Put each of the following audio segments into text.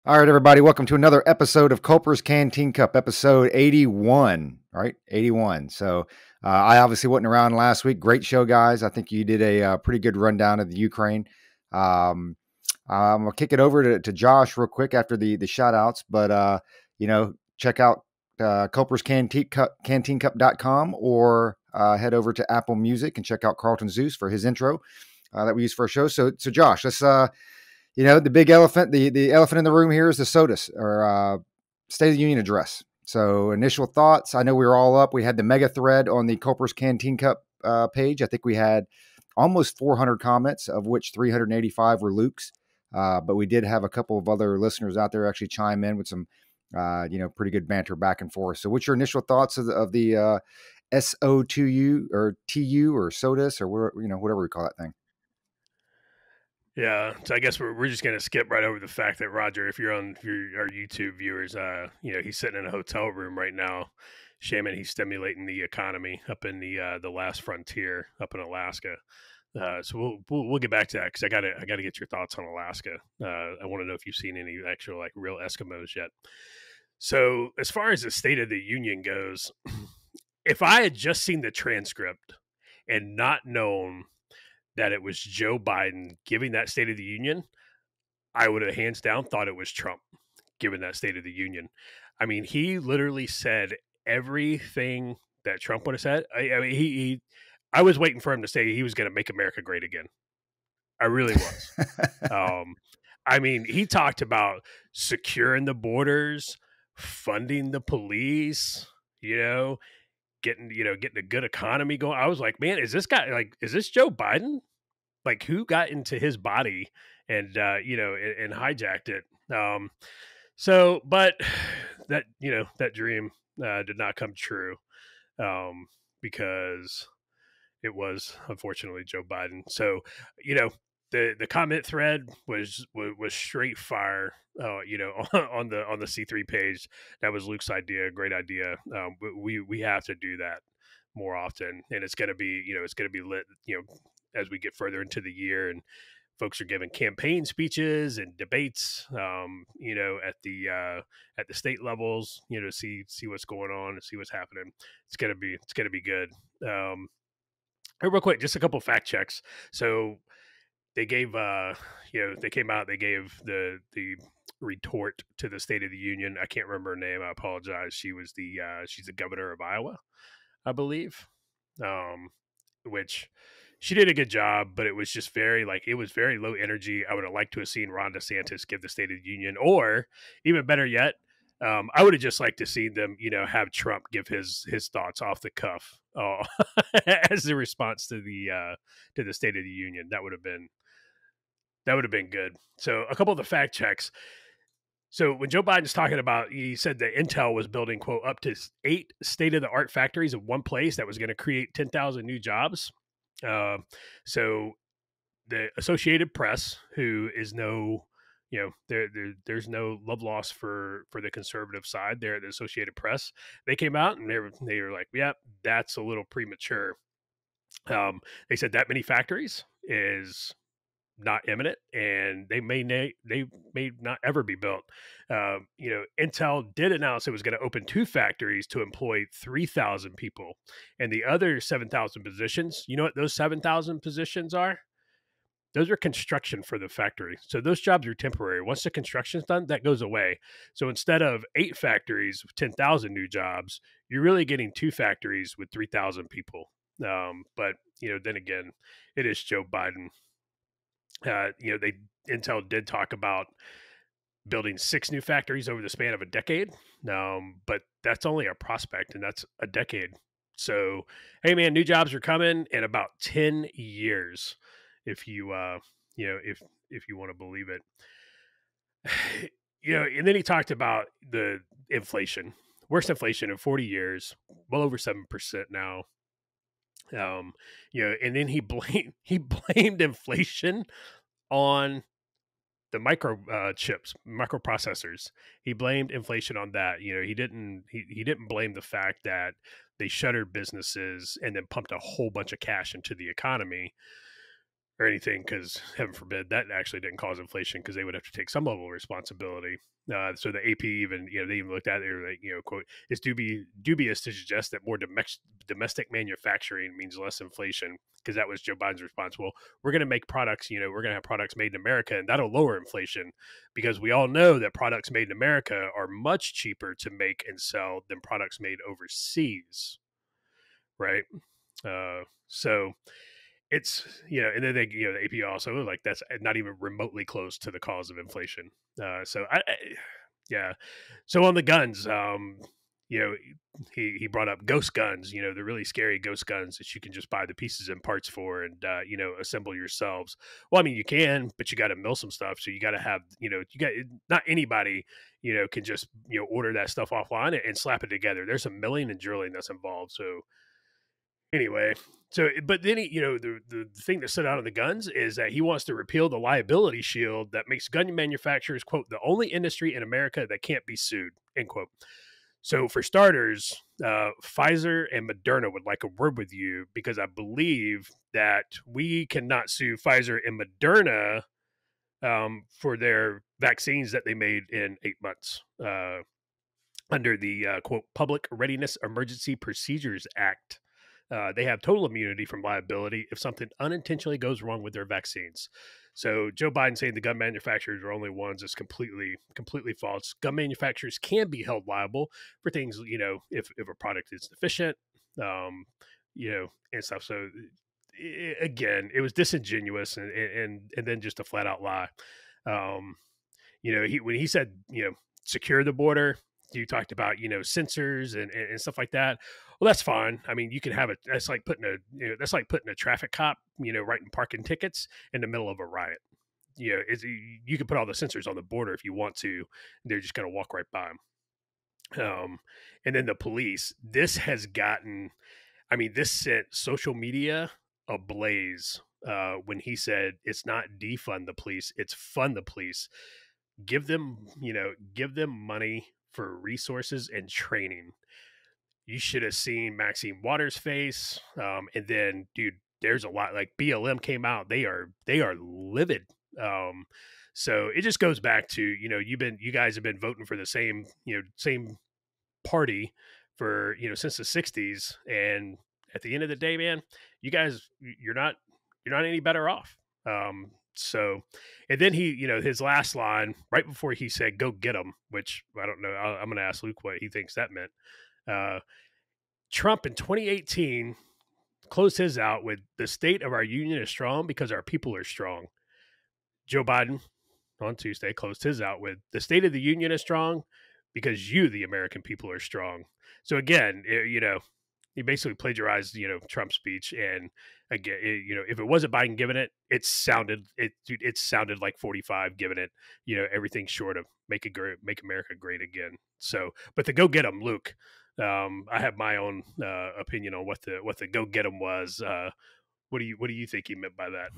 All right, everybody, welcome to another episode of Culper's Canteen Cup, episode 81, right? 81. So I obviously wasn't around last week. Great show, guys. I think you did a pretty good rundown of the Ukraine. Um, I'm going to kick it over to Josh real quick after the shout outs, but, check out Culper's CanteenCup.com or head over to Apple Music and check out Carlton Zeus for his intro that we use for our show. So Josh, let's the big elephant, the elephant in the room here is the SOTUS, or State of the Union address. So initial thoughts. I know we were all up. We had the Mega-thread on the Culper's Canteen Cup page. I think we had almost 400 comments, of which 385 were Luke's. But we did have a couple of other listeners out there actually chime in with some, pretty good banter back and forth. So what's your initial thoughts of the SO2U or TU or SOTUS or whatever we call that thing? Yeah, so I guess we're just gonna skip right over the fact that Roger, if you're our YouTube viewers, he's sitting in a hotel room right now, shaming he's stimulating the economy up in the last frontier up in Alaska. So we'll get back to that because I gotta get your thoughts on Alaska. I want to know if you've seen any actual like real Eskimos yet. So as far as the State of the Union goes, if I had just seen the transcript and not known that it was Joe Biden giving that State of the Union, I would have hands down thought it was Trump giving that State of the Union. I mean, he literally said everything that Trump would have said. I was waiting for him to say he was going to make America great again. I really was. He talked about securing the borders, funding the police, getting a good economy going. I was like, man, is this Joe Biden? Like, who got into his body and and hijacked it? But that dream did not come true because it was unfortunately Joe Biden. So the comment thread was straight fire. On the C3 page, that was Luke's idea. Great idea. We have to do that more often, and it's gonna be lit. As we get further into the year, and folks are giving campaign speeches and debates. At the state levels, to see what's going on and see what's happening. It's gonna be good. Real quick, just a couple fact checks. So they gave they came out, they gave the retort to the State of the Union. I can't remember her name, I apologize. She's the governor of Iowa, I believe. Which she did a good job, but it was just very low energy. I would have liked to have seen Ron DeSantis give the State of the Union, or even better yet, I would have just liked to see them, have Trump give his thoughts off the cuff as the response to the State of the Union. That would have been good. So a couple of the fact checks. So when Joe Biden's talking about, he said that Intel was building, quote, up to 8 state-of-the-art factories in one place that was going to create 10,000 new jobs. So the Associated Press, who is there's no love loss for the conservative side there at the Associated Press. They came out and they were like, yeah, that's a little premature. They said that many factories is not imminent, and they may not ever be built. Intel did announce it was going to open 2 factories to employ 3,000 people, and the other 7,000 positions. You know what those 7,000 positions are? Those are construction for the factory. So those jobs are temporary. Once the construction's done, that goes away. So instead of 8 factories with 10,000 new jobs, you're really getting 2 factories with 3,000 people. But then again, it is Joe Biden. Intel did talk about building 6 new factories over the span of a decade, but that's only a prospect, and that's a decade. So, hey, man, new jobs are coming in about 10 years, if you if you want to believe it. And then he talked about the inflation, worst inflation in 40 years, well over 7% now. And then he blamed inflation on the microprocessors. He blamed inflation on that. He didn't blame the fact that they shuttered businesses and then pumped a whole bunch of cash into the economy. or anything, because heaven forbid that actually didn't cause inflation, because they would have to take some level of responsibility. So the AP even, they even looked at it, they were like, quote, it's dubious to suggest that more domestic manufacturing means less inflation, because that was Joe Biden's response. Well, we're going to make products, we're going to have products made in America, and that'll lower inflation, because we all know that products made in America are much cheaper to make and sell than products made overseas, right? So it's, and then they, the AP also like, that's not even remotely close to the cause of inflation. So yeah. So on the guns, he brought up ghost guns, the really scary ghost guns that you can just buy the pieces and parts for and, assemble yourselves. Well, I mean, you can, but you got to mill some stuff. So you got to have, not anybody, can just, order that stuff offline and slap it together. There's some milling and drilling that's involved. So anyway, but then the thing that stood out on the guns is that he wants to repeal the liability shield that makes gun manufacturers, quote, the only industry in America that can't be sued, end quote. So for starters, Pfizer and Moderna would like a word with you, because I believe that we cannot sue Pfizer and Moderna for their vaccines that they made in 8 months under the, quote, Public Readiness Emergency Procedures Act. They have total immunity from liability if something unintentionally goes wrong with their vaccines. So Joe Biden saying the gun manufacturers are only ones is completely false. Gun manufacturers can be held liable for things, if a product is deficient, and stuff. So again, it was disingenuous and then just a flat out lie. When he said, secure the border, you talked about, sensors and stuff like that. Well, that's fine. I mean, you can have that's like putting a traffic cop, writing parking tickets in the middle of a riot. You can put all the sensors on the border if you want to. They're just going to walk right by them. And then the police, this sent social media ablaze when he said it's not defund the police, it's fund the police. Give them money for resources and training. You should have seen Maxine Waters' face. And then, dude, there's a lot, like BLM came out. They are livid. So it just goes back to, you guys have been voting for the same party for, since the 60s. And at the end of the day, man, you guys, you're not any better off. So, and then he, his last line right before he said, go get them, which I don't know. I'm going to ask Luke what he thinks that meant. Trump in 2018 closed his out with the state of our union is strong because our people are strong. Joe Biden on Tuesday closed his out with the state of the union is strong because you, the American people, are strong. So again, he basically plagiarized, Trump's speech. And again, if it wasn't Biden giving it, it sounded like 45 giving it, everything short of make America great again. So, but the go get them, Luke. I have my own opinion on what the go get them was. What do you think he meant by that?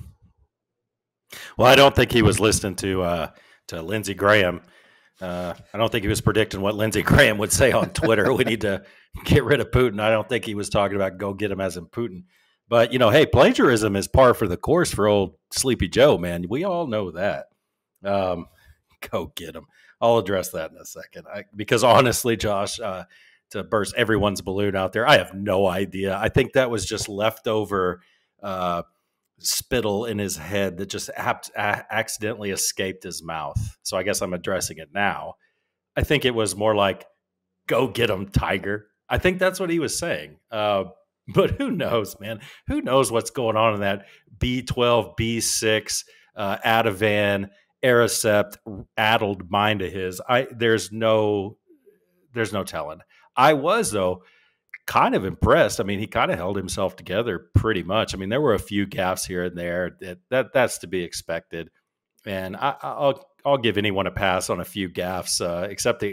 Well, I don't think he was listening to Lindsey Graham. I don't think he was predicting what Lindsey Graham would say on Twitter. We need to get rid of Putin. I don't think he was talking about go get him as in Putin. But, hey, plagiarism is par for the course for old Sleepy Joe, man. We all know that. Go get him. I'll address that in a second. Because honestly, Josh, to burst everyone's balloon out there, I have no idea. I think that was just leftover spittle in his head that just accidentally escaped his mouth. So I guess I'm addressing it now. I think it was more like, go get him, Tiger. I think that's what he was saying. But who knows, man? Who knows what's going on in that B12, B6, Ativan, Aricept, addled mind of his. There's no telling. I was, though, kind of impressed. I mean, he kind of held himself together pretty much. I mean, there were a few gaffes here and there that's to be expected. And I'll give anyone a pass on a few gaffes, except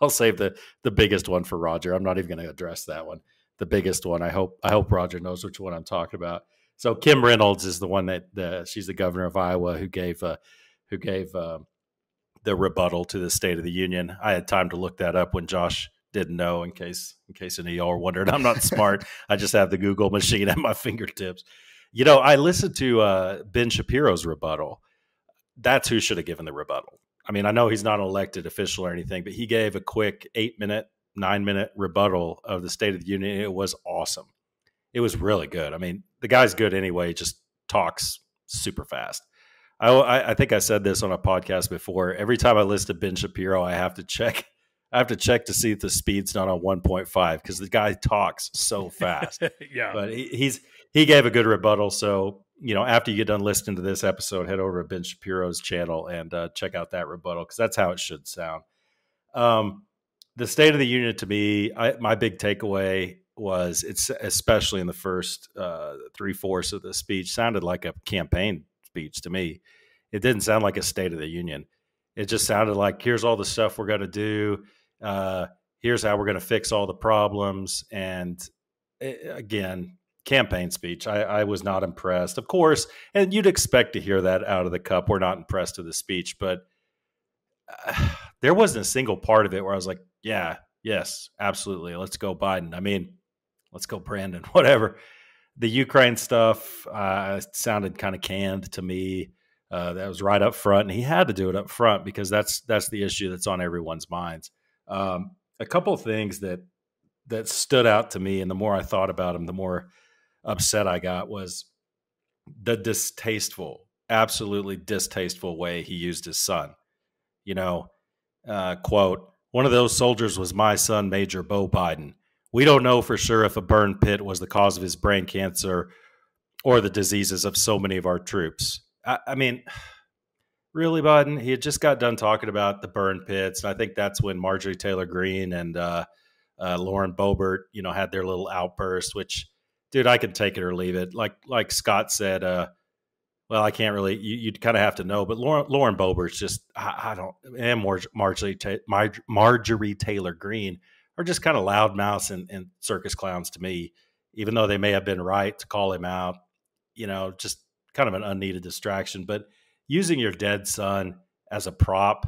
I'll save the biggest one for Roger. I'm not even going to address that one. The biggest one. I hope Roger knows which one I'm talking about. So Kim Reynolds is the one that she's the governor of Iowa who gave the rebuttal to the State of the Union. I had time to look that up when Josh didn't know, in case any of y'all are wondering. I'm not smart. I just have the Google machine at my fingertips. I listened to Ben Shapiro's rebuttal. That's who should have given the rebuttal. I mean, I know he's not an elected official or anything, but he gave a quick 8-minute, 9-minute rebuttal of the State of the Union. It was awesome. It was really good. I mean, the guy's good anyway, just talks super fast. I think I said this on a podcast before. Every time I listen to Ben Shapiro, I have to check to see if the speed's not on 1.5 because the guy talks so fast. Yeah. But he gave a good rebuttal. So, after you get done listening to this episode, head over to Ben Shapiro's channel and check out that rebuttal because that's how it should sound. The State of the Union, to me, my big takeaway was it's especially in the first 3/4 of the speech sounded like a campaign speech to me. It didn't sound like a State of the Union. It just sounded like, here's all the stuff we're going to do. Here's how we're going to fix all the problems. And again, campaign speech. I was not impressed, of course. And you'd expect to hear that out of the cup. We're not impressed with the speech, but there wasn't a single part of it where I was like, yeah, yes, absolutely. Let's go Biden. I mean, let's go Brandon, whatever. The Ukraine stuff sounded kind of canned to me. That was right up front, and he had to do it up front because that's the issue that's on everyone's minds. A couple of things that stood out to me, and the more I thought about him, the more upset I got, was the absolutely distasteful way he used his son. Quote, "One of those soldiers was my son, Major Beau Biden. We don't know for sure if a burn pit was the cause of his brain cancer or the diseases of so many of our troops." I mean, really, Biden? He had just got done talking about the burn pits. And I think that's when Marjorie Taylor Greene and Lauren Boebert, had their little outburst, which, dude, I can take it or leave it. Like Scott said, well, I can't really, you'd kind of have to know, but Lauren Boebert's just, I don't, and Marjorie Taylor Greene are just kind of loudmouths and circus clowns to me, even though they may have been right to call him out, just kind of an unneeded distraction. But using your dead son as a prop,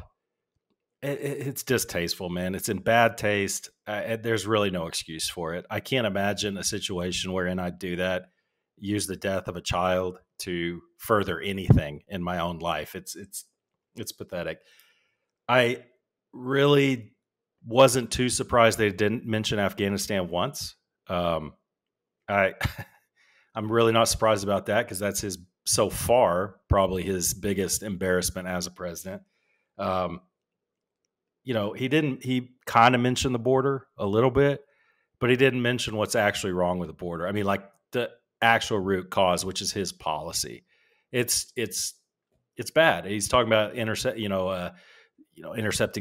it's distasteful, man. It's in bad taste. There's really no excuse for it. I can't imagine a situation wherein I'd do that, use the death of a child to further anything in my own life. It's pathetic. I really wasn't too surprised they didn't mention Afghanistan once. I'm really not surprised about that because that's so far probably his biggest embarrassment as a president. He kind of mentioned the border a little bit, but he didn't mention what's actually wrong with the border. I mean, like the actual root cause, which is his policy. It's bad. He's talking about intercepting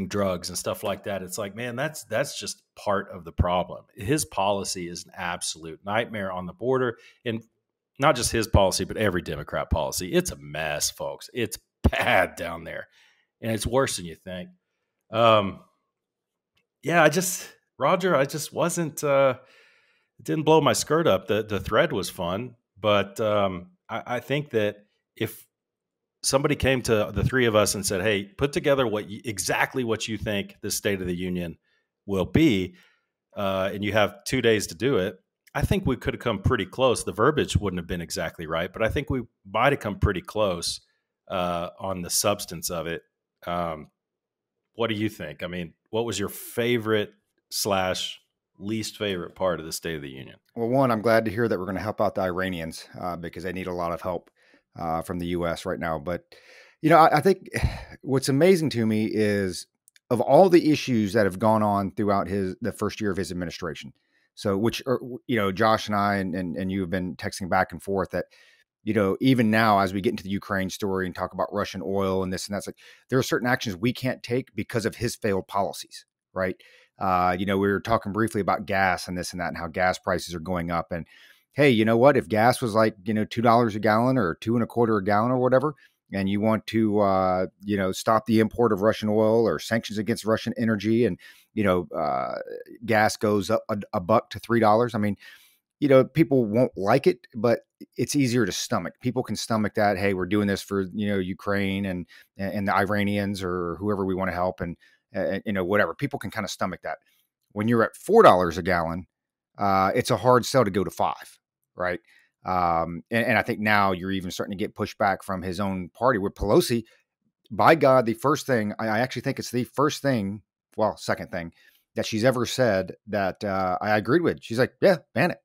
drugs and stuff like that. It's like, man, that's just part of the problem. His policy is an absolute nightmare on the border, and not just his policy, but every Democrat policy. It's a mess, folks. It's bad down there, and it's worse than you think. Roger, I just wasn't. It didn't blow my skirt up. The thread was fun, but I think that if somebody came to the three of us and said, "Hey, put together exactly what you think the State of the Union will be," and you have 2 days to do it, I think we could have come pretty close. The verbiage wouldn't have been exactly right, but I think we might have come pretty close on the substance of it. What do you think? I mean, what was your favorite / least favorite part of the State of the Union? Well, one, I'm glad to hear that we're going to help out the Iranians because they need a lot of help from the U.S. right now. But, I think what's amazing to me is of all the issues that have gone on throughout the first year of his administration. So, which, Josh and I and you have been texting back and forth that, even now, as we get into the Ukraine story and talk about Russian oil and this and that's, like, there are certain actions we can't take because of his failed policies, right? We were talking briefly about gas and this and that and how gas prices are going up. And hey, you know what? If gas was like, $2 a gallon or $2.25 a gallon or whatever, and you want to, stop the import of Russian oil or sanctions against Russian energy and, gas goes up a buck to $3. I mean, people won't like it, but it's easier to stomach. People can stomach that. Hey, we're doing this for, Ukraine and the Iranians or whoever we want to help. And whatever. People can kind of stomach that. When you're at $4 a gallon, it's a hard sell to go to $5, right? And I think now you're even starting to get pushback from his own party with Pelosi. By God, the first thing, I actually think it's the first thing, well, second thing that she's ever said that I agreed with. She's like, yeah, ban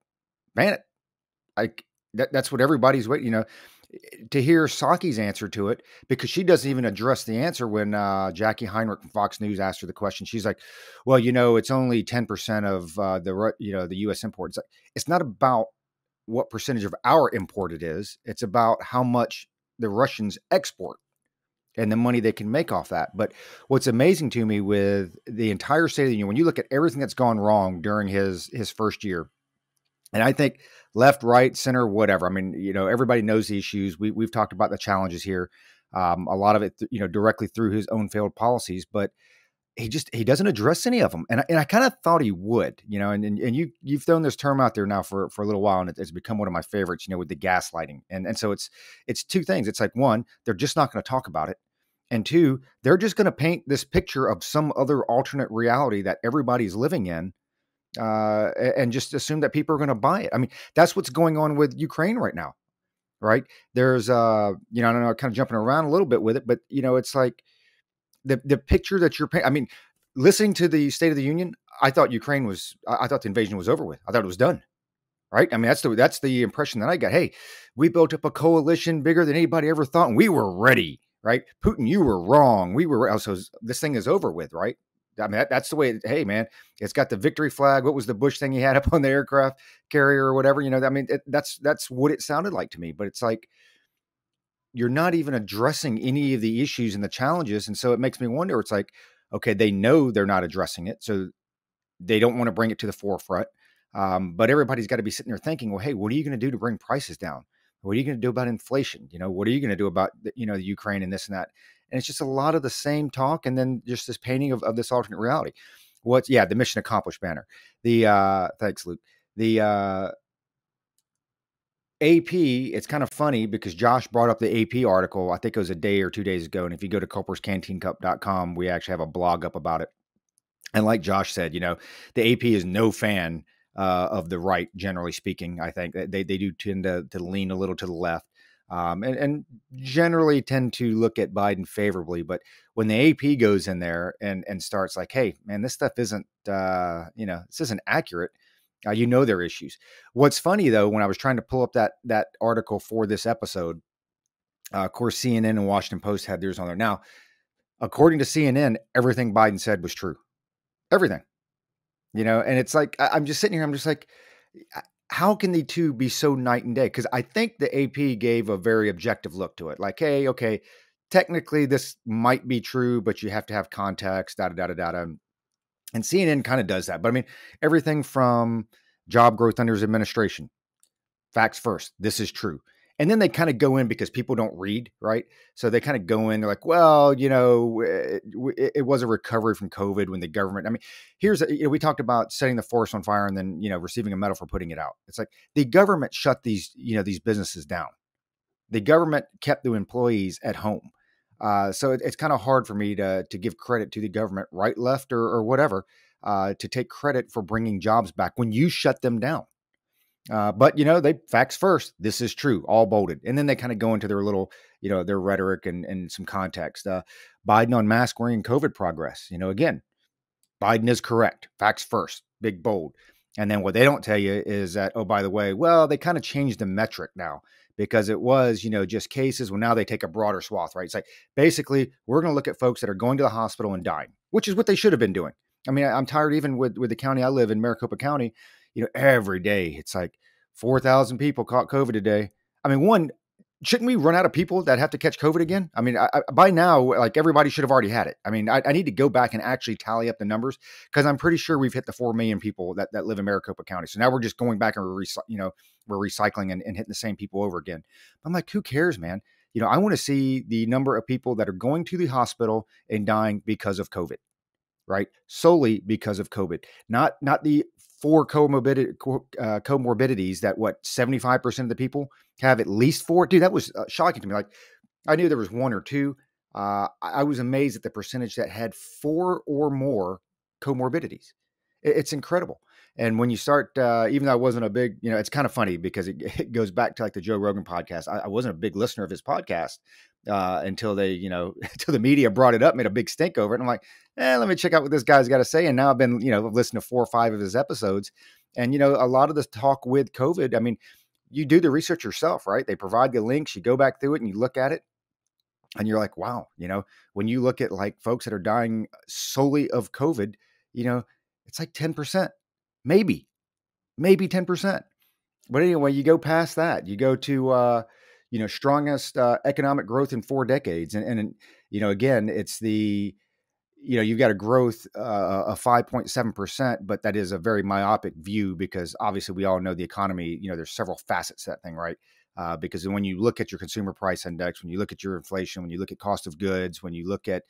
it. Like that's what everybody's waiting, to hear Saki's answer to it, because she doesn't even address the answer when Jackie Heinrich from Fox News asked her the question. She's like, well, it's only 10% of the U.S. import. It's not about what percentage of our import it is. It's about how much the Russians export and the money they can make off that. But what's amazing to me with the entire State of the Union, when you look at everything that's gone wrong during his first year, and I think left, right, center, whatever. I mean, everybody knows the issues. We've talked about the challenges here. A lot of it, directly through his own failed policies, but he doesn't address any of them. And I kind of thought he would, and you've thrown this term out there now for a little while, and it's become one of my favorites, with the gaslighting. And so it's two things. It's like, one, they're just not going to talk about it. And two, they're just going to paint this picture of some other alternate reality that everybody's living in, and just assume that people are going to buy it. I mean, that's what's going on with Ukraine right now, right? There's, I don't know, kind of jumping around a little bit with it, but it's like the picture that you're painting. I mean, listening to the State of the Union, I thought I thought the invasion was over with. I thought it was done, right? I mean, that's the impression that I got. Hey, we built up a coalition bigger than anybody ever thought, and we were ready, right? Putin, you were wrong. So this thing is over with, right? I mean, that's the way. Hey, man, it's got the victory flag. What was the Bush thing he had up on the aircraft carrier or whatever? I mean, that's what it sounded like to me. But it's like you're not even addressing any of the issues and the challenges, and so it makes me wonder. It's like, okay, they know they're not addressing it, so they don't want to bring it to the forefront. But everybody's got to be sitting there thinking, well, hey, what are you going to do to bring prices down? What are you going to do about inflation? What are you going to do about the Ukraine and this and that? And it's just a lot of the same talk, and then just this painting of this alternate reality. The mission accomplished banner. Thanks, Luke. The AP, it's kind of funny because Josh brought up the AP article, I think it was a day or 2 days ago. And if you go to culperscanteencup.com, we actually have a blog up about it. And like Josh said, the AP is no fan of the right, generally speaking. I think they do tend to lean a little to the left. And generally tend to look at Biden favorably. But when the AP goes in there and starts like, hey, man, this stuff isn't, this isn't accurate. There are issues. What's funny, though, when I was trying to pull up that article for this episode, of course, CNN and Washington Post had theirs on there. Now, according to CNN, everything Biden said was true. Everything. And it's like, I'm just sitting here, I'm just like, how can the two be so night and day? Because I think the AP gave a very objective look to it. Like, hey, okay, technically this might be true, but you have to have context, da-da-da-da-da. And CNN kind of does that. But I mean, everything from job growth under his administration, facts first, this is true. And then they kind of go in because people don't read, right? So they kind of go in, they're like, well, it was a recovery from COVID when the government, I mean, we talked about setting the forest on fire and then, receiving a medal for putting it out. It's like the government shut these businesses down. The government kept the employees at home. So it's kind of hard for me to give credit to the government, right, left, or whatever, to take credit for bringing jobs back when you shut them down. But they facts first. This is true, all bolded. And then they kind of go into their little, their rhetoric and some context. Biden on mask wearing COVID progress. Again, Biden is correct. Facts first, big bold. And then what they don't tell you is that, oh, by the way, well, they kind of changed the metric now because it was, just cases. Well, now they take a broader swath, right? It's like, basically, we're going to look at folks that are going to the hospital and dying, which is what they should have been doing. I mean, I'm tired even with the county I live in, Maricopa County, every day it's like 4,000 people caught COVID today. I mean, shouldn't we run out of people that have to catch COVID again? I mean, by now, like everybody should have already had it. I mean, I need to go back and actually tally up the numbers because I'm pretty sure we've hit the 4 million people that live in Maricopa County. So now we're just going back and we're recycling and hitting the same people over again. I'm like, who cares, man? I want to see the number of people that are going to the hospital and dying because of COVID, right? Solely because of COVID, not the 4 comorbidities that 75% of the people have at least 4. Dude, that was shocking to me. Like I knew there was 1 or 2. I was amazed at the percentage that had 4 or more comorbidities. It's incredible. And when you start, even though I wasn't a big, it's kind of funny because it goes back to like the Joe Rogan podcast. I wasn't a big listener of his podcast until they, until the media brought it up, made a big stink over it. And I'm like, let me check out what this guy's got to say. And now I've been, listening to 4 or 5 of his episodes. And, a lot of this talk with COVID, I mean, you do the research yourself, right? They provide the links, you go back through it and you look at it. And you're like, wow, when you look at like folks that are dying solely of COVID, it's like 10%, maybe 10%. But anyway, you go past that, you go to, strongest economic growth in 4 decades. And again, it's the, you've got a growth of 5.7%, but that is a very myopic view because obviously we all know the economy, there's several facets to that thing, right? Because when you look at your consumer price index, when you look at your inflation, when you look at cost of goods, when you look at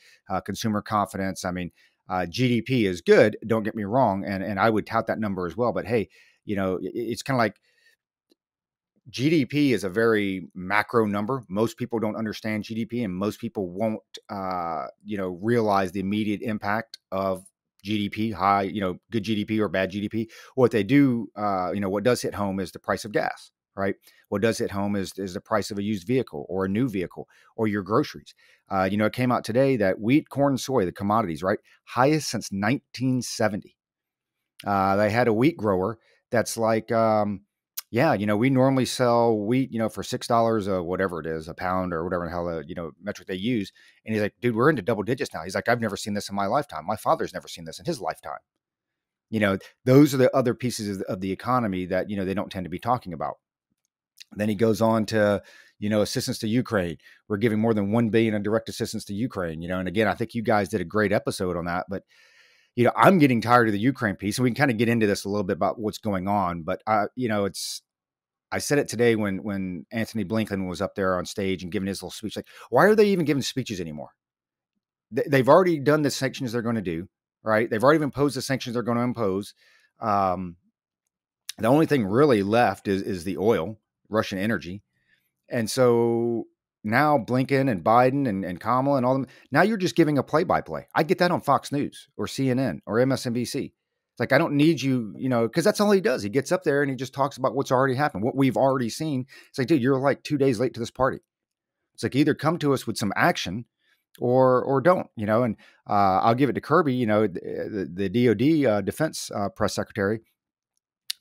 consumer confidence, I mean, GDP is good. Don't get me wrong. And I would tout that number as well. But hey, it's kind of like GDP is a very macro number. Most people don't understand GDP and most people won't, realize the immediate impact of GDP, high, good GDP or bad GDP. What they do, what does hit home is the price of gas. Right. What does hit home is the price of a used vehicle or a new vehicle or your groceries. It came out today that wheat, corn, soy, the commodities, right, highest since 1970. They had a wheat grower that's like, we normally sell wheat, for $6 or whatever it is, a pound or whatever the hell, metric they use. And he's like, dude, we're into double digits now. He's like, I've never seen this in my lifetime. My father's never seen this in his lifetime. Those are the other pieces of the economy that, they don't tend to be talking about. Then he goes on to, assistance to Ukraine. We're giving more than $1 billion in direct assistance to Ukraine, and again, I think you guys did a great episode on that, but, I'm getting tired of the Ukraine piece, and we can kind of get into this a little bit about what's going on, but, I said it today when Anthony Blinken was up there on stage and giving his little speech, like, why are they even giving speeches anymore? They've already done the sanctions they're going to do, right? They've already imposed the sanctions they're going to impose. The only thing really left is the oil, Russian energy. And so now Blinken and Biden and Kamala and all them, now you're just giving a play-by-play. I get that on Fox News or CNN or MSNBC. It's like, I don't need you, because that's all he does. He gets up there and he just talks about what's already happened, what we've already seen. It's like, dude, you're like 2 days late to this party. It's like, either come to us with some action or don't, and I'll give it to Kirby, the DOD defense press secretary.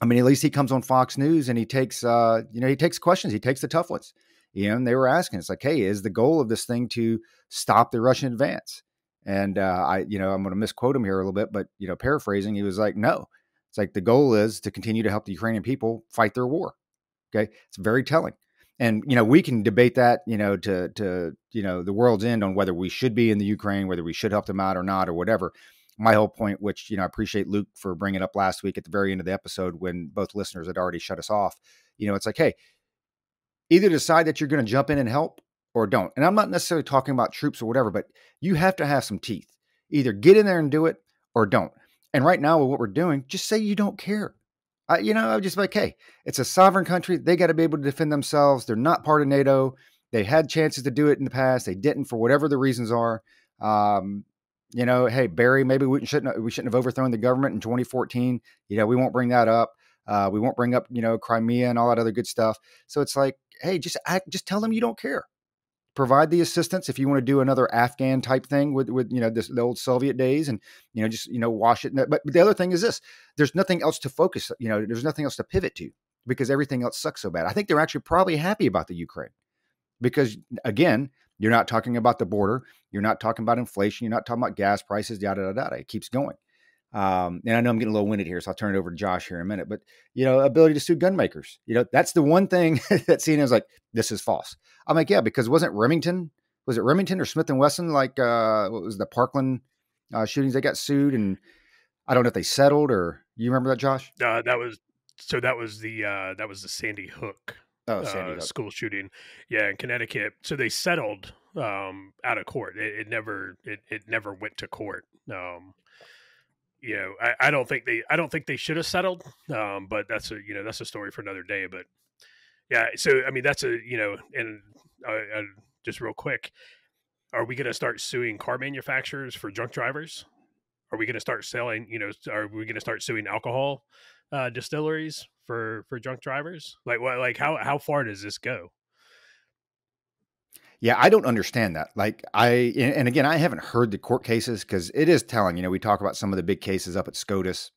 I mean, at least he comes on Fox News and he takes, he takes questions. He takes the tough ones, and they were asking, it's like, hey, is the goal of this thing to stop the Russian advance? And I'm going to misquote him here a little bit, but, paraphrasing, he was like, no, it's like the goal is to continue to help the Ukrainian people fight their war. Okay. It's very telling. And, we can debate that, to the world's end on whether we should be in the Ukraine, whether we should help them out or not, or whatever. My whole point, which, I appreciate Luke for bringing up last week at the very end of the episode when both listeners had already shut us off. It's like, hey, either decide that you're going to jump in and help or don't. And I'm not necessarily talking about troops or whatever, but you have to have some teeth. Either get in there and do it or don't. And right now with what we're doing, just say you don't care. I'm just like, hey, it's a sovereign country. They got to be able to defend themselves. They're not part of NATO. They had chances to do it in the past. They didn't for whatever the reasons are. Hey, Barry, maybe we shouldn't have overthrown the government in 2014. We won't bring that up. We won't bring up, Crimea and all that other good stuff. So it's like, hey, just tell them you don't care. Provide the assistance if you want to do another Afghan type thing with the old Soviet days and, wash it. But the other thing is this, there's nothing else to focus, there's nothing else to pivot to because everything else sucks so bad. I think they're actually probably happy about the Ukraine because, again, you're not talking about the border. You're not talking about inflation. You're not talking about gas prices, yada, yada, yada. It keeps going. And I know I'm getting a little winded here, so I'll turn it over to Josh here in a minute, but, ability to sue gun makers, that's the one thing that CNN is like, this is false. I'm like, yeah, because was it Remington or Smith & Wesson? Like, what was the Parkland shootings? They got sued and I don't know if they settled or you remember that, Josh? That was the Sandy Hook. Sandy Hook. School shooting. Yeah. In Connecticut. So they settled, out of court. It never went to court. I don't think they should have settled. But that's a story for another day. But yeah, so I mean that's and just real quick, are we going to start suing car manufacturers for drunk drivers? are we going to start selling? Are we going to start suing alcohol distilleries for drunk drivers? Like what? Like how far does this go? Yeah, I don't understand that. Like and again, I haven't heard the court cases because it is telling. We talk about some of the big cases up at SCOTUS,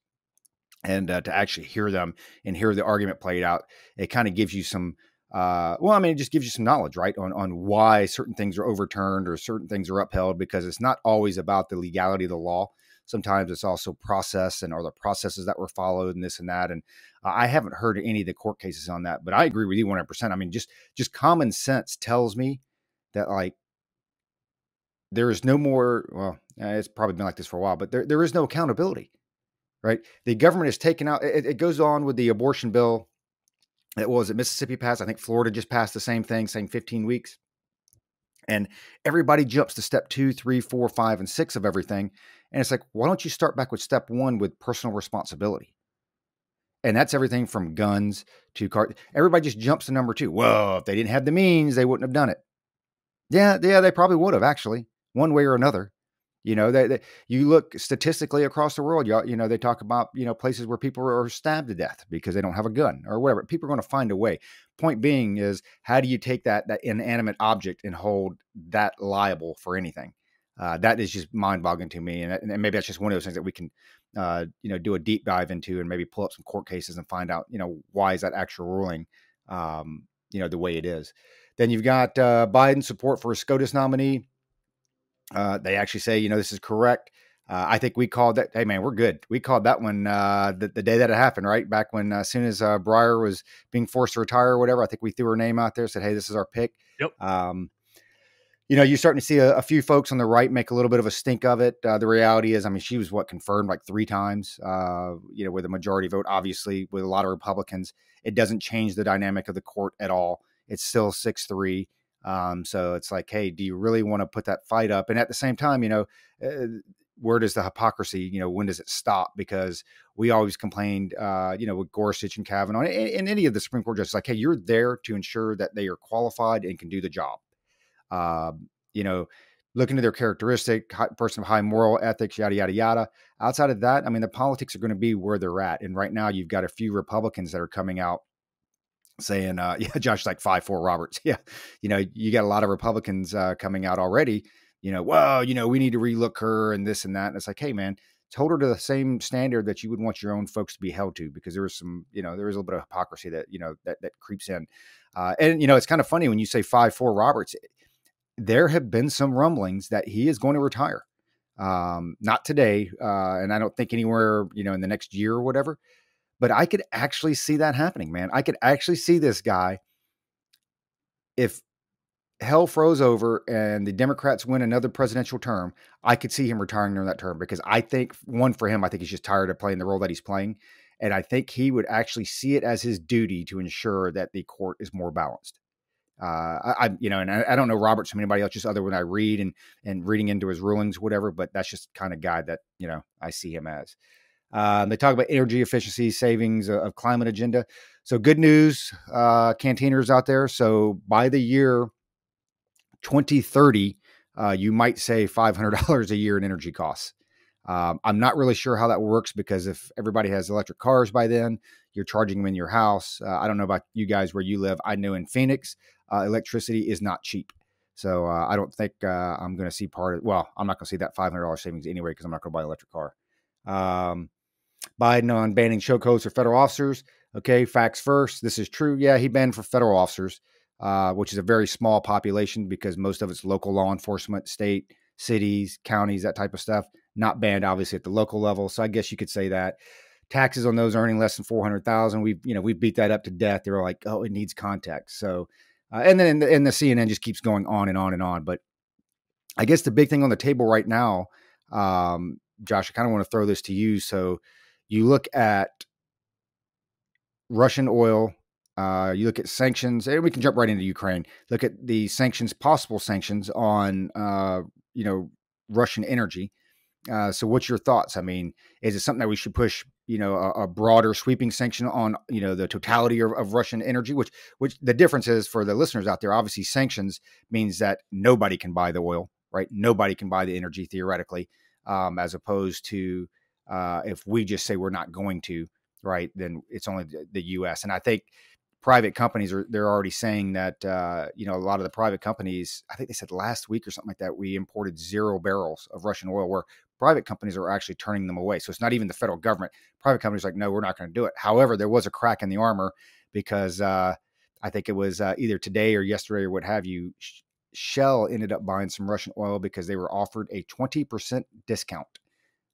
and to actually hear them and hear the argument played out, it kind of gives you some. It just gives you some knowledge, right, on why certain things are overturned or certain things are upheld, because it's not always about the legality of the law. Sometimes it's also process and are the processes that were followed and this and that. And I haven't heard any of the court cases on that, but I agree with you 100%. I mean, just common sense tells me that, like, there is no more, well, it's probably been like this for a while, but there is no accountability, right? The government is taken out. It goes on with the abortion bill. It was at Mississippi passed. I think Florida just passed the same thing, saying 15 weeks. And everybody jumps to step 2, 3, 4, 5, and 6 of everything. And it's like, why don't you start back with step 1 with personal responsibility? And that's everything from guns to car. Everybody just jumps to number 2. Well, if they didn't have the means, they wouldn't have done it. Yeah, they probably would have, actually, one way or another. You look statistically across the world, they talk about, places where people are stabbed to death because they don't have a gun or whatever. People are going to find a way. Point being is, how do you take that inanimate object and hold that liable for anything? That is just mind-boggling to me. And maybe that's just one of those things that we can, do a deep dive into and maybe pull up some court cases and find out, why is that actual ruling, the way it is. Then you've got Biden's support for a SCOTUS nominee. They actually say, this is correct. I think we called that. Hey, man, we're good. We called that one the day that it happened, right? Back when, as soon as Breyer was being forced to retire or whatever, I think we threw her name out there, said, hey, this is our pick. Yep. You're starting to see a few folks on the right make a little bit of a stink of it. The reality is, she was confirmed like 3 times, with a majority vote, obviously, with a lot of Republicans. It doesn't change the dynamic of the court at all. It's still 6-3. So it's like, hey, do you really want to put that fight up? And at the same time, where does the hypocrisy, when does it stop? Because we always complained, with Gorsuch and Kavanaugh and any of the Supreme Court judges, like, hey, you're there to ensure that they are qualified and can do the job. Looking at their characteristic, person of high moral ethics, yada, yada, yada. Outside of that, the politics are going to be where they're at. And right now you've got a few Republicans that are coming out saying, Josh, like 5-4 Roberts. Yeah. You got a lot of Republicans coming out already, well, we need to relook her and this and that. And it's like, hey, man, hold her to the same standard that you would want your own folks to be held to, because there was some, there was a little bit of hypocrisy that, that creeps in. And it's kind of funny when you say 5-4 Roberts, there have been some rumblings that he is going to retire. Not today. And I don't think anywhere, in the next year or whatever. But I could actually see that happening, man. I could actually see this guy, if hell froze over and the Democrats win another presidential term, I could see him retiring during that term, because I think, for him, I think he's just tired of playing the role that he's playing. And I think he would actually see it as his duty to ensure that the court is more balanced. I don't know Roberts from anybody else, just other than I read and reading into his rulings, whatever, but that's just the kind of guy that, I see him as. They talk about energy efficiency, savings, of climate agenda. So good news, Canteeners out there. So by the year 2030, you might save $500 a year in energy costs. I'm not really sure how that works, because if everybody has electric cars by then, you're charging them in your house. I don't know about you guys where you live. I know in Phoenix, electricity is not cheap. So I don't think I'm going to see I'm not going to see that $500 savings anyway, because I'm not going to buy an electric car. Biden on banning chokeholds for federal officers. Okay, facts first. This is true. Yeah, he banned for federal officers, which is a very small population, because most of it's local law enforcement, state, cities, counties, that type of stuff. Not banned, obviously, at the local level. So I guess you could say that. Taxes on those earning less than $400,000. We beat that up to death. They're like, oh, it needs context. So, and then the CNN just keeps going on and on and on. But I guess the big thing on the table right now, Josh, I kind of want to throw this to you. So you look at Russian oil, you look at sanctions, and we can jump right into Ukraine. Look at the possible sanctions on, Russian energy. So what's your thoughts? Is it something that we should push, a broader sweeping sanction on, the totality of Russian energy, which the difference is, for the listeners out there, obviously sanctions means that nobody can buy the oil, right? Nobody can buy the energy theoretically. as opposed to if we just say we're not going to, right, then it's only the U.S. And I think private companies they're already saying that, a lot of the private companies, I think they said last week or something like that, we imported 0 barrels of Russian oil, where private companies are actually turning them away. So it's not even the federal government. Private companies are like, no, we're not going to do it. However, there was a crack in the armor because I think it was either today or yesterday or what have you. Shell ended up buying some Russian oil because they were offered a 20% discount,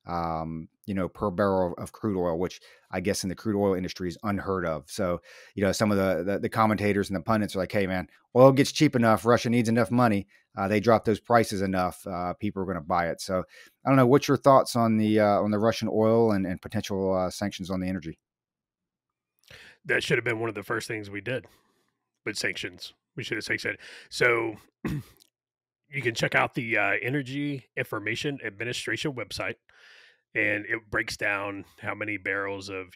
per barrel of crude oil, which I guess in the crude oil industry is unheard of. So, some of the commentators and the pundits are like, hey man, oil gets cheap enough. Russia needs enough money. They drop those prices enough. People are going to buy it. So I don't know. What's your thoughts on the Russian oil and potential sanctions on the energy? That should have been one of the first things we did with sanctions. We should have sanctioned. So you can check out the Energy Information Administration website, and it breaks down how many barrels of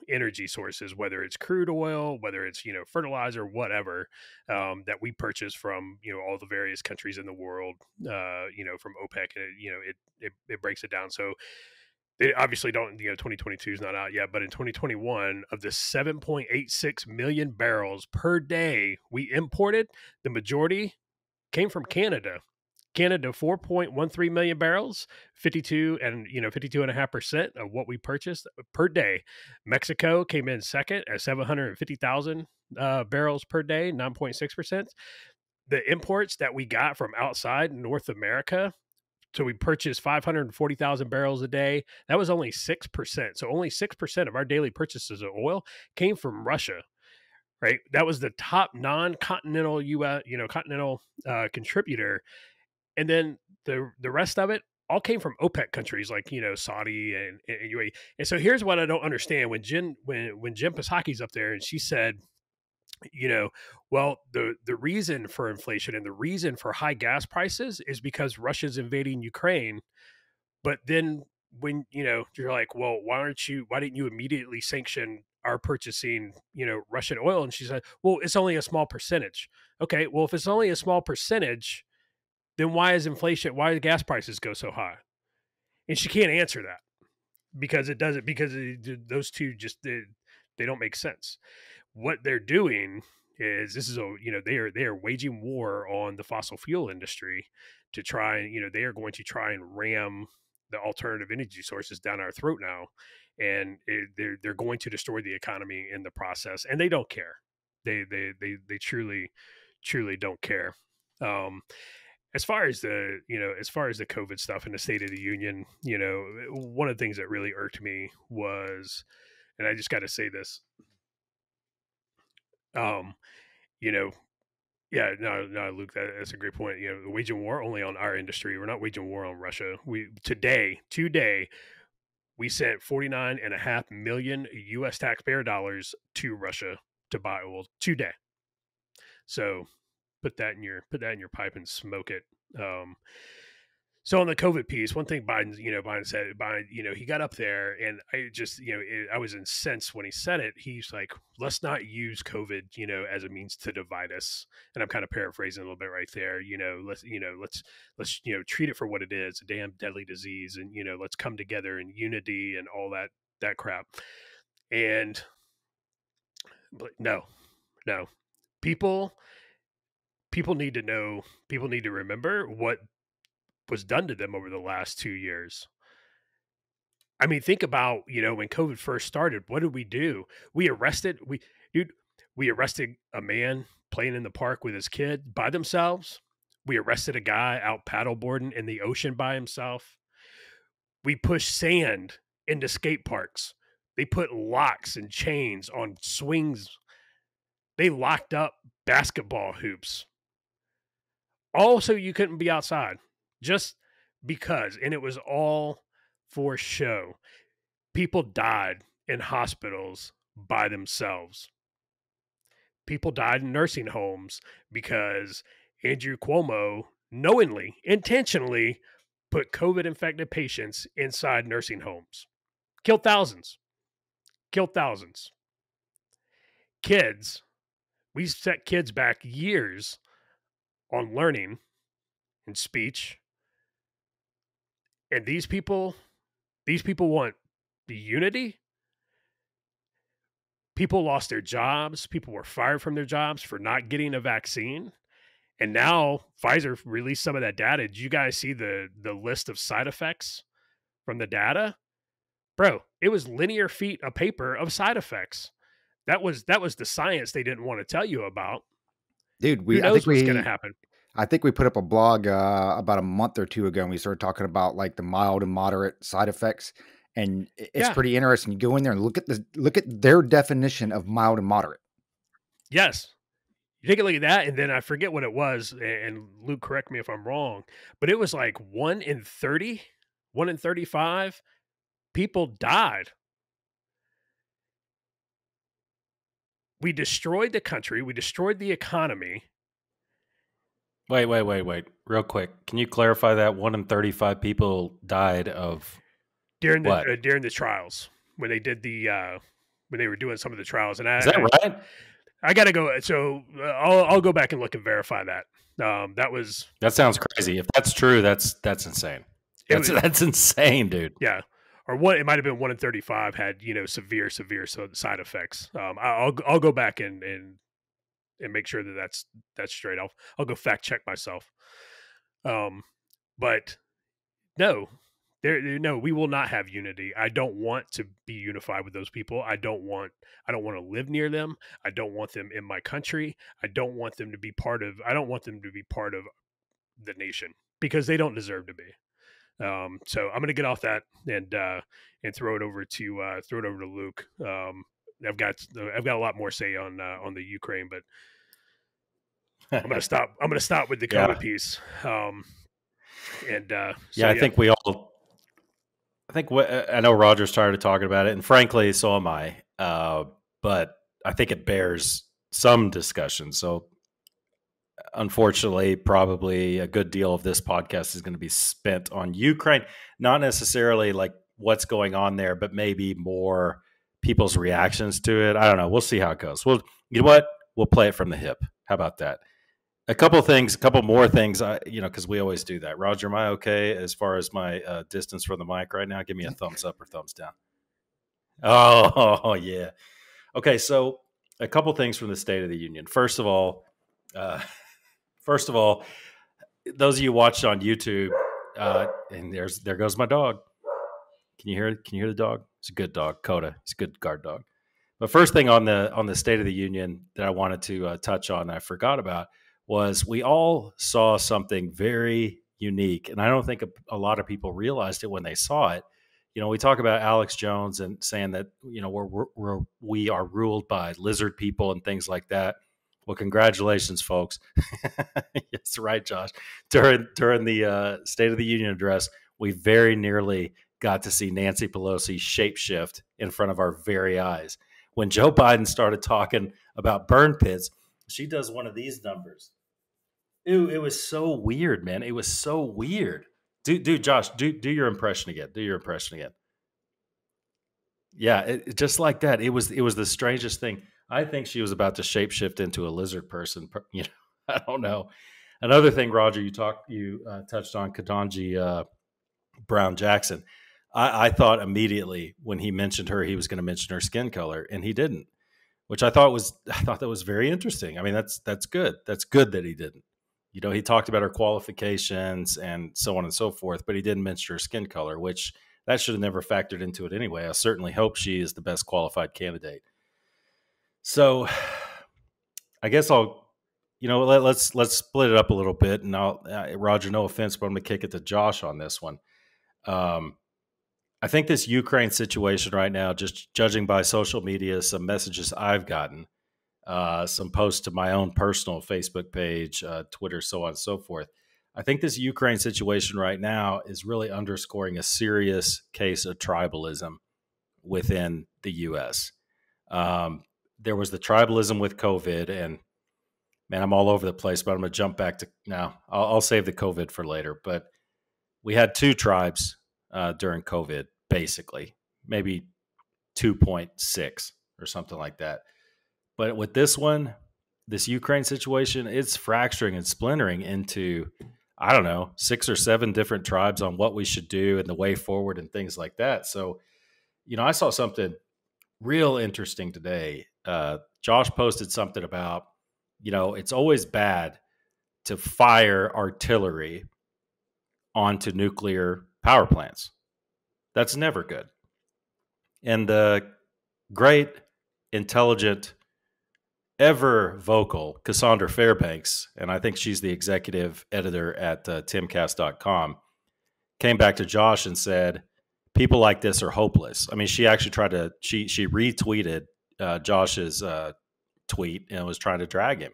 energy sources, whether it's crude oil, whether it's fertilizer, whatever, that we purchase from all the various countries in the world, from OPEC, and it breaks it down. So they obviously don't, 2022 is not out yet, but in 2021, of the 7.86 million barrels per day we imported, the majority came from Canada. Canada, 4.13 million barrels, 52.5% of what we purchased per day. Mexico came in second at 750,000 barrels per day, 9.6%. The imports that we got from outside North America, so we purchased 540,000 barrels a day. That was only 6%. So only 6% of our daily purchases of oil came from Russia. Right, that was the top non-continental U.S. continental contributor, and then the rest of it all came from OPEC countries like Saudi and UAE. And so here's what I don't understand: when Jen Psaki's up there and she said, well, the reason for inflation and the reason for high gas prices is because Russia's invading Ukraine. But then when you're like, well, why didn't you immediately sanction our purchasing Russian oil? And she said, well, it's only a small percentage. Okay, well, if it's only a small percentage, then why do gas prices go so high? And she can't answer that because those two just they don't make sense. What they're doing is they are waging war on the fossil fuel industry to try and they are going to try and ram the alternative energy sources down our throat now, and they're going to destroy the economy in the process, and they don't care. They truly don't care. As far as the COVID stuff in the State of the Union, one of the things that really irked me was, and I just got to say this, yeah, no, Luke, that's a great point. We're waging war only on our industry. We're not waging war on Russia. Today, we sent 49.5 million U.S. taxpayer dollars to Russia to buy oil today. So put that in your pipe and smoke it. So on the COVID piece, one thing Biden said, he got up there, and I just, I was incensed when he said it. He's like, let's not use COVID, as a means to divide us. And I'm kind of paraphrasing a little bit right there. Let's treat it for what it is, a damn deadly disease, and let's come together in unity and all that crap. But no, people need to know. People need to remember what was done to them over the last 2 years. I mean, think about, when COVID first started, what did we do? We arrested a man playing in the park with his kid by themselves. We arrested a guy out paddleboarding in the ocean by himself. We pushed sand into skate parks. They put locks and chains on swings. They locked up basketball hoops. Also, you couldn't be outside. Just because, and it was all for show. People died in hospitals by themselves. People died in nursing homes because Andrew Cuomo knowingly, intentionally put COVID infected patients inside nursing homes. Killed thousands. Kids, we set kids back years on learning and speech. And these people want the unity. People lost their jobs. People were fired from their jobs for not getting a vaccine. And now Pfizer released some of that data. Did you guys see the list of side effects from the data? Bro, it was linear feet of paper of side effects. That was the science they didn't want to tell you about. Dude, Who knows what's going to happen? I think we put up a blog about a month or two ago, and we started talking about like the mild and moderate side effects. And it's pretty interesting. You go in there and look at their definition of mild and moderate. Yes. You take a look at that, and then I forget what it was, and Luke, correct me if I'm wrong, but it was like 1 in 30, 1 in 35 people died. We destroyed the country. We destroyed the economy. Wait. Real quick. Can you clarify that 1 in 35 people died of during the trials when they did when they were doing some of the trials? And is that right? I got to go. So I'll go back and look and verify that. That sounds crazy. If that's true, that's insane. That's insane, dude. Yeah. Or it might have been 1 in 35 had, severe side effects. I'll go back and make sure that that's straight. I'll go fact check myself. But no, we will not have unity. I don't want to be unified with those people. I don't want to live near them. I don't want them in my country. I don't want them to be part of the nation, because they don't deserve to be. So I'm going to get off that and throw it over to Luke. I've got a lot more say on the Ukraine, but I'm going to stop with the COVID piece. I know Roger started talking about it, and frankly, so am I. But I think it bears some discussion. So, unfortunately, probably a good deal of this podcast is going to be spent on Ukraine, not necessarily like what's going on there, but maybe more people's reactions to it. I don't know. We'll see how it goes. Well, you know what? We'll play it from the hip. How about that? A couple more things, because we always do that. Roger, am I okay as far as my distance from the mic right now? Give me a thumbs up or thumbs down. Oh, yeah. Okay, so a couple things from the State of the Union. First of all, those of you watched on YouTube, and there goes my dog. Can you hear the dog? It's a good dog, Coda. He's a good guard dog. But first thing on the State of the Union that I wanted to touch on, I forgot about, was we all saw something very unique, and I don't think a lot of people realized it when they saw it. We talk about Alex Jones and saying that we are ruled by lizard people and things like that. Well, congratulations, folks. That's right, Josh. During the State of the Union address, we very nearly got to see Nancy Pelosi shapeshift in front of our very eyes. When Joe Biden started talking about burn pits, she does one of these numbers. Ew, it was so weird, man. It was so weird. Dude, Josh, do your impression again. Do your impression again. Yeah, just like that. It was the strangest thing. I think she was about to shapeshift into a lizard person. I don't know. Another thing, Roger, you touched on Ketanji Brown Jackson. I thought immediately when he mentioned her, he was going to mention her skin color, and he didn't, which I thought that was very interesting. I mean, that's good. That's good that he didn't. He talked about her qualifications and so on and so forth, but he didn't mention her skin color, which that should have never factored into it anyway. I certainly hope she is the best qualified candidate. So I guess let's split it up a little bit, and Roger, no offense, but I'm going to kick it to Josh on this one. I think this Ukraine situation right now, just judging by social media, some messages I've gotten, some posts to my own personal Facebook page, Twitter, so on and so forth. I think this Ukraine situation right now is really underscoring a serious case of tribalism within the U.S. There was the tribalism with COVID, and man, I'm all over the place, but I'm going to jump back to now. I'll save the COVID for later, but we had two tribes during COVID, basically, maybe 2.6 or something like that. But with this Ukraine situation, it's fracturing and splintering into I don't know, 6 or 7 different tribes on what we should do and the way forward and things like that. So, I saw something real interesting today. Josh posted something about, it's always bad to fire artillery onto nuclear power plants. That's never good. And the great, intelligent, ever vocal Cassandra Fairbanks, and I think she's the executive editor at timcast.com, came back to Josh and said, people like this are hopeless. I mean, she actually tried to, she retweeted Josh's tweet and was trying to drag him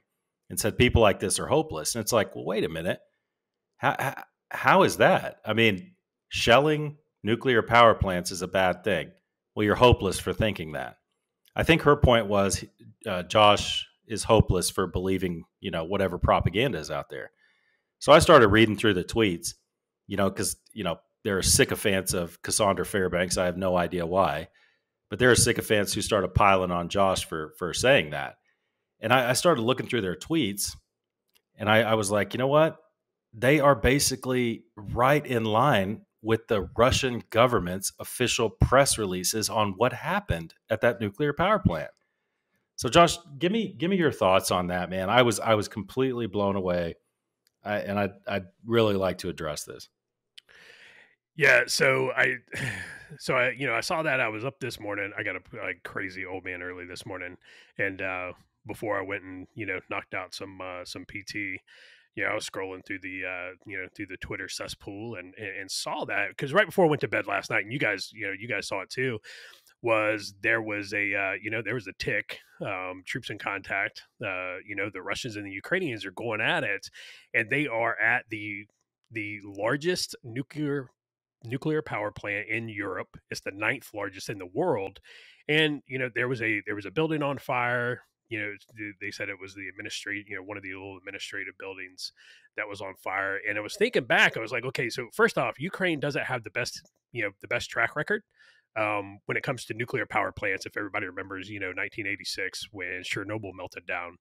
and said, people like this are hopeless. And it's like, well, wait a minute. How is that? I mean, shelling nuclear power plants is a bad thing. Well, you're hopeless for thinking that. I think her point was Josh is hopeless for believing, whatever propaganda is out there. So I started reading through the tweets, because, there are sycophants of Cassandra Fairbanks. I have no idea why, but there are sycophants who started piling on Josh for saying that. And I started looking through their tweets, and I was like, you know what? They are basically right in line with the Russian government's official press releases on what happened at that nuclear power plant. So, Josh, give me your thoughts on that, man. I was completely blown away, and I'd really like to address this. Yeah, so I saw that. I was up this morning. I got a crazy old man early this morning, and before I went and knocked out some PT. I was scrolling through the through the Twitter cesspool and saw that, because right before I went to bed last night, and you guys saw it too, there was a tick, troops in contact. The Russians and the Ukrainians are going at it, and they are at the largest nuclear power plant in Europe. It's the 9th largest in the world, and there was a building on fire. They said it was the one of the little administrative buildings that was on fire. And I was thinking back, I was like, okay, so first off, Ukraine doesn't have the best track record when it comes to nuclear power plants. If everybody remembers, 1986 when Chernobyl melted down,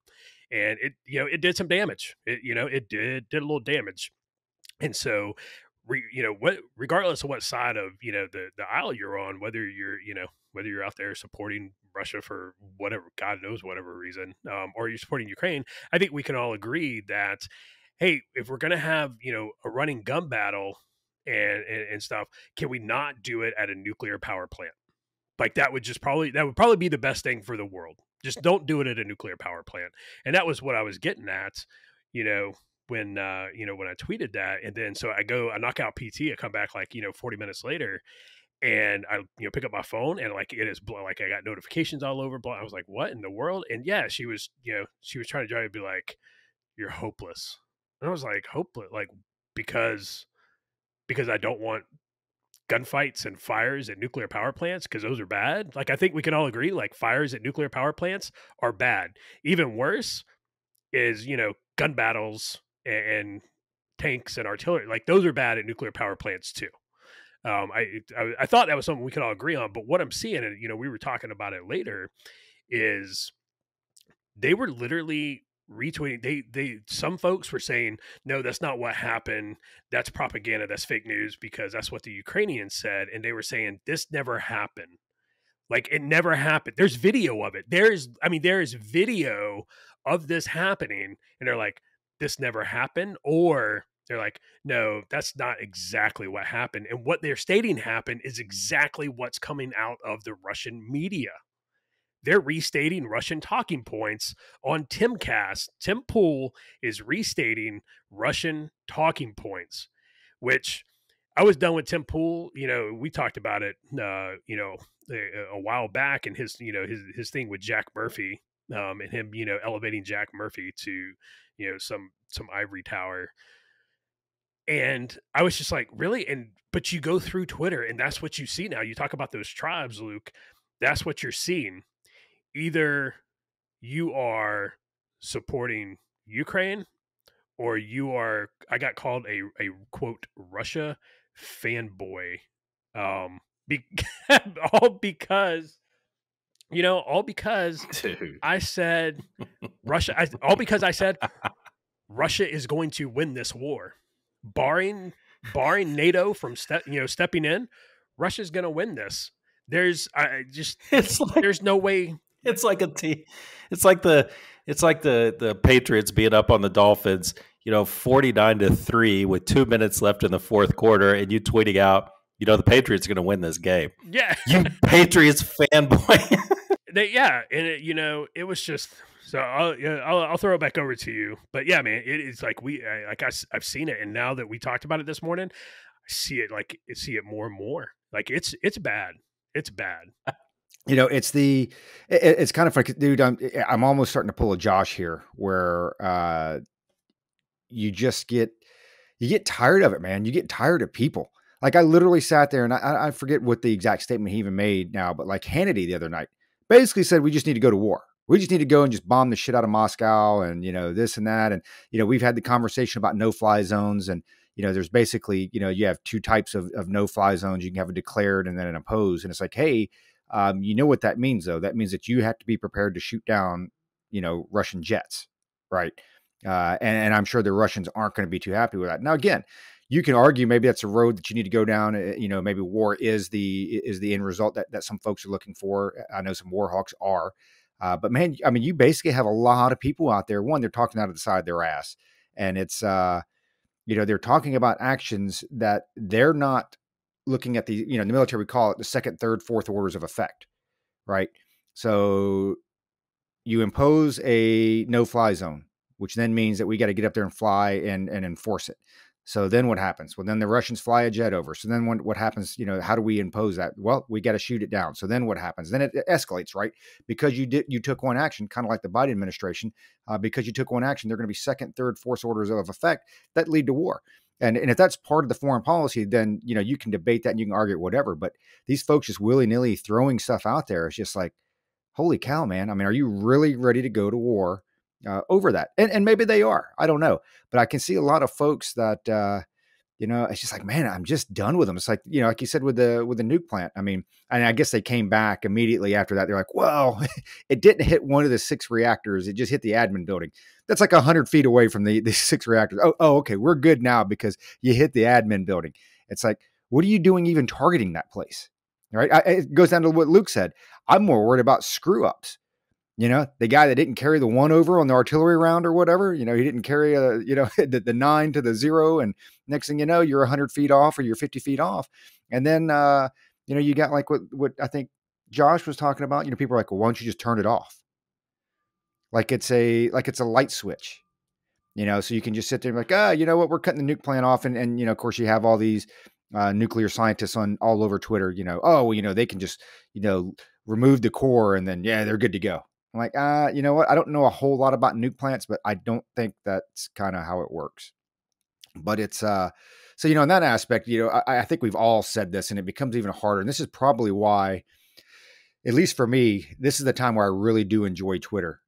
and it did some damage. It did a little damage. And so, regardless of what side of the aisle you're on, whether you're out there supporting Russia for whatever, God knows whatever reason, or you're supporting Ukraine, I think we can all agree that, hey, if we're going to have a running gun battle and stuff, can we not do it at a nuclear power plant? Like that would probably be the best thing for the world. Just don't do it at a nuclear power plant. And that was what I was getting at, when I tweeted that. And then so I knock out PT, I come back 40 minutes later, and I pick up my phone, and it is like I got notifications all over. I was like, what in the world? And yeah, she was trying to drive me to be like, you're hopeless. And I was like, hopeless, because I don't want gunfights and fires at nuclear power plants, because those are bad. I think we can all agree, fires at nuclear power plants are bad. Even worse is gun battles and tanks and artillery. Those are bad at nuclear power plants too. I thought that was something we could all agree on. But what I'm seeing, and we were talking about it later, is they were literally retweeting. Some folks were saying, no, that's not what happened. That's propaganda. That's fake news, because that's what the Ukrainians said. And they were saying this never happened. It never happened. There's video of it. There's video of this happening, and they're like, this never happened. Or they're like, no, that's not exactly what happened. And what they're stating happened is exactly what's coming out of the Russian media. They're restating Russian talking points on Timcast. Tim Pool is restating Russian talking points, which I was done with Tim Pool. We talked about it, a while back, and his thing with Jack Murphy, and him, elevating Jack Murphy to, some ivory tower. And I was just like, really? But you go through Twitter, and that's what you see now. You talk about those tribes, Luke. That's what you're seeing. Either you are supporting Ukraine, or you are, I got called a quote, Russia fanboy. All because Dude. I said Russia, all because I said Russia is going to win this war. barring NATO from stepping in, Russia's going to win this. There's there's no way. It's like a team. It's like the Patriots being up on the Dolphins, 49-3 with 2 minutes left in the fourth quarter, and you tweeting out, the Patriots are going to win this game. Yeah, you Patriots fanboy. And it was just. So I'll throw it back over to you. But yeah, man, it's like I've seen it, and now that we talked about it this morning, I see it more and more. Like it's bad. It's bad. It's kind of like, dude, I'm almost starting to pull a Josh here, where you get tired of it, man. You get tired of people. Like I literally sat there, and I forget what the exact statement he even made now, but like Hannity the other night basically said, we just need to go to war. We just need to go and just bomb the shit out of Moscow and, this and that. And, we've had the conversation about no-fly zones. And, there's basically, you have two types of no-fly zones. You can have a declared and then an imposed. And it's like, hey, you know what that means, though? That means that you have to be prepared to shoot down, Russian jets, right? And I'm sure the Russians aren't going to be too happy with that. Now, again, you can argue maybe that's a road that you need to go down. Maybe war is the end result that some folks are looking for. I know some war hawks are. But man, I mean, you basically have a lot of people out there. One, they're talking out of the side of their ass, and it's, they're talking about actions that they're not looking at the, in the military, we call it the second, third, fourth orders of effect, right? So you impose a no-fly zone, which then means that we got to get up there and fly and enforce it. So then what happens? Well, then the Russians fly a jet over. So then what happens? How do we impose that? Well, we got to shoot it down. So then what happens? Then it escalates, right? Because you took one action, kind of like the Biden administration, because you took one action, they're going to be second, third, fourth orders of effect that lead to war. And if that's part of the foreign policy, then, you can debate that and you can argue whatever. But these folks just willy-nilly throwing stuff out there, it's just like, holy cow, man. I mean, are you really ready to go to war over that? And maybe they are. I don't know. But I can see a lot of folks that, it's just like, man, I'm just done with them. It's like, like you said with the nuke plant. I mean, and I guess they came back immediately after that. They're like, well, it didn't hit one of the 6 reactors. It just hit the admin building. That's like 100 feet away from the 6 reactors. Oh, okay. We're good now because you hit the admin building. It's like, what are you doing even targeting that place? Right? It goes down to what Luke said. I'm more worried about screw ups. The guy that didn't carry the 1 over on the artillery round or whatever, he didn't carry the 9 to the 0. And next thing you know, you're 100 feet off or you're 50 feet off. And then, you got like what I think Josh was talking about, people are like, well, why don't you just turn it off? Like it's a light switch, so you can just sit there and be like, you know what, we're cutting the nuke plant off. And of course you have all these nuclear scientists all over Twitter, they can just, remove the core and then, yeah, they're good to go. I'm like, you know what? I don't know a whole lot about nuke plants, but I don't think that's kind of how it works. But it's, so, in that aspect, I think we've all said this and it becomes even harder. And this is probably why, at least for me, this is the time where I really do enjoy Twitter.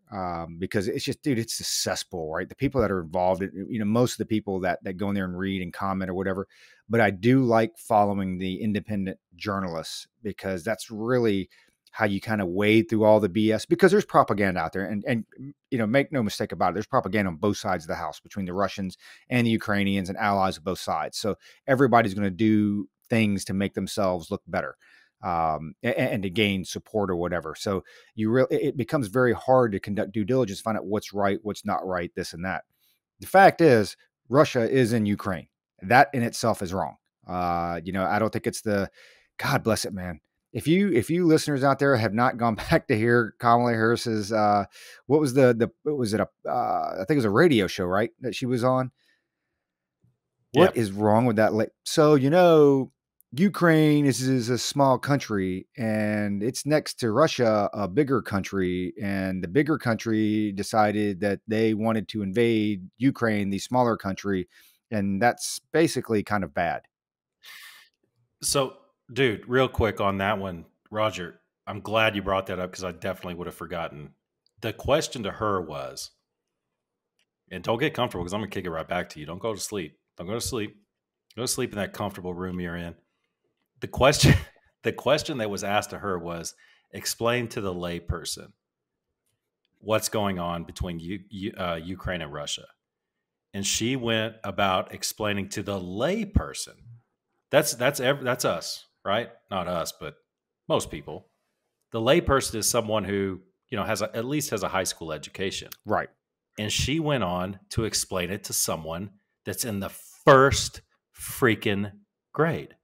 Because it's just, dude, it's a cesspool, right? The people that are involved, most of the people that go in there and read and comment or whatever, but I do like following the independent journalists because that's really how you kind of wade through all the BS, because there's propaganda out there and make no mistake about it. There's propaganda on both sides of the house between the Russians and the Ukrainians and allies of both sides. So everybody's going to do things to make themselves look better. And to gain support or whatever. So it becomes very hard to conduct due diligence, find out what's right, what's not right, this and that. The fact is Russia is in Ukraine. That in itself is wrong. I don't think it's God bless it, man. If you listeners out there have not gone back to hear Kamala Harris's, what was I think it was a radio show, right? That she was on. What is wrong with that? So, Ukraine is a small country and it's next to Russia, a bigger country. And the bigger country decided that they wanted to invade Ukraine, the smaller country. And that's basically kind of bad. So, dude, real quick on that one, Roger, I'm glad you brought that up because I definitely would have forgotten. The question to her was, and don't get comfortable because I'm going to kick it right back to you. Don't go to sleep. Don't go to sleep. Go to sleep in that comfortable room you're in. The question that was asked to her was, explain to the layperson what's going on between Ukraine and Russia. and she went about explaining to the lay person. That's us, right? Not us, but most people. The lay person is someone who, at least has a high school education. Right. And she went on to explain it to someone that's in the first freaking grade.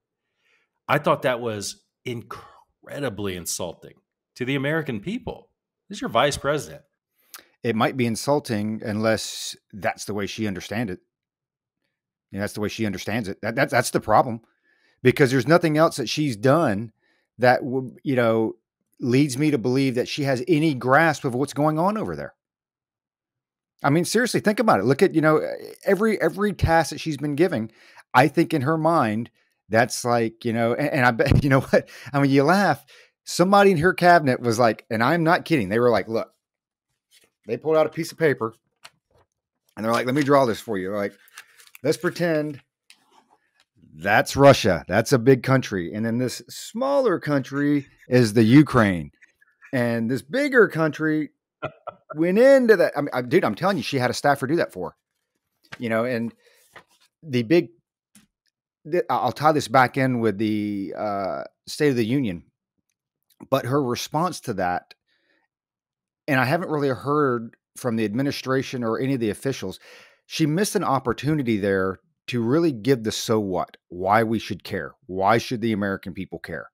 I thought that was incredibly insulting to the American people. This is your vice president. It might be insulting unless that's the way she understands it. That's the way she understands it. That's the problem, because there's nothing else that she's done that leads me to believe that she has any grasp of what's going on over there. I mean, seriously, think about it. Look at, every task that she's been giving. I think in her mind, that's like, and I bet, you know what? I mean, you laugh. Somebody in her cabinet was like, and I'm not kidding. They were like, look, they pulled out a piece of paper and they're like, let me draw this for you. They're like, let's pretend that's Russia. That's a big country. And then this smaller country is the Ukraine. And this bigger country went into that. I mean, dude, I'm telling you, she had a staffer do that for her. And I'll tie this back in with the State of the Union. But her response to that, and I haven't really heard from the administration or any of the officials, she missed an opportunity there to really give the so what, why we should care. Why should the American people care?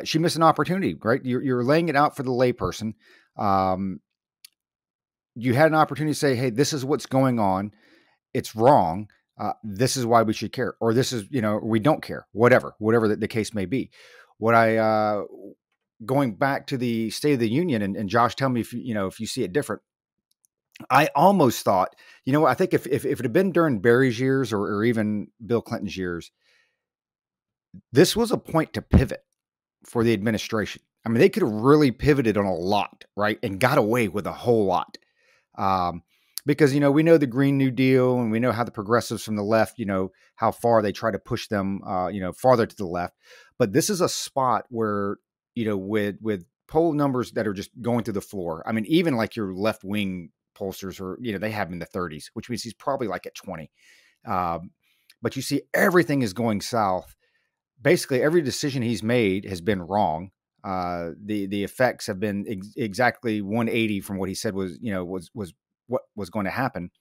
She missed an opportunity, right? You're laying it out for the layperson. You had an opportunity to say, hey, this is what's going on. It's wrong. This is why we should care. Or this is, we don't care, whatever the case may be. Going back to the State of the Union, and Josh, tell me if you see it different. I almost thought, I think if it had been during Barry's years or even Bill Clinton's years, this was a point to pivot for the administration. I mean, they could have really pivoted on a lot, right? And got away with a whole lot. Because, we know the Green New Deal and we know how the progressives from the left, how far they try to push them, farther to the left. But this is a spot where, with poll numbers that are just going through the floor. I mean, even like your left wing pollsters are, they have him in the 30s, which means he's probably like at 20. But you see everything is going south. Basically, every decision he's made has been wrong. The effects have been exactly 180 from what he said was what was going to happen.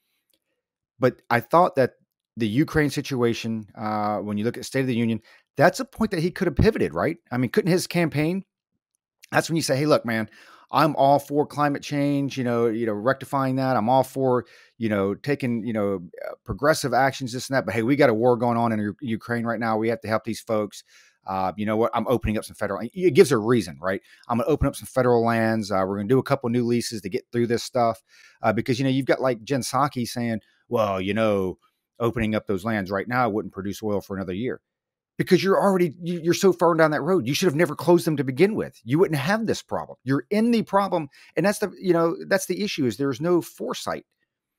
But I thought that the Ukraine situation, when you look at State of the Union, that's a point that he could have pivoted, right? I mean, couldn't his campaign? That's when you say, hey, look, man, I'm all for climate change, rectifying that. I'm all for, taking, progressive actions, this and that. But hey, we got a war going on in Ukraine right now. We have to help these folks. You know what? I'm opening up some federal. It gives a reason, right? I'm going to open up some federal lands. We're going to do a couple new leases to get through this stuff because, you've got like Jen Psaki saying, well, opening up those lands right now wouldn't produce oil for another year. Because you're so far down that road. You should have never closed them to begin with. You wouldn't have this problem. You're in the problem. And that's the issue is there's no foresight.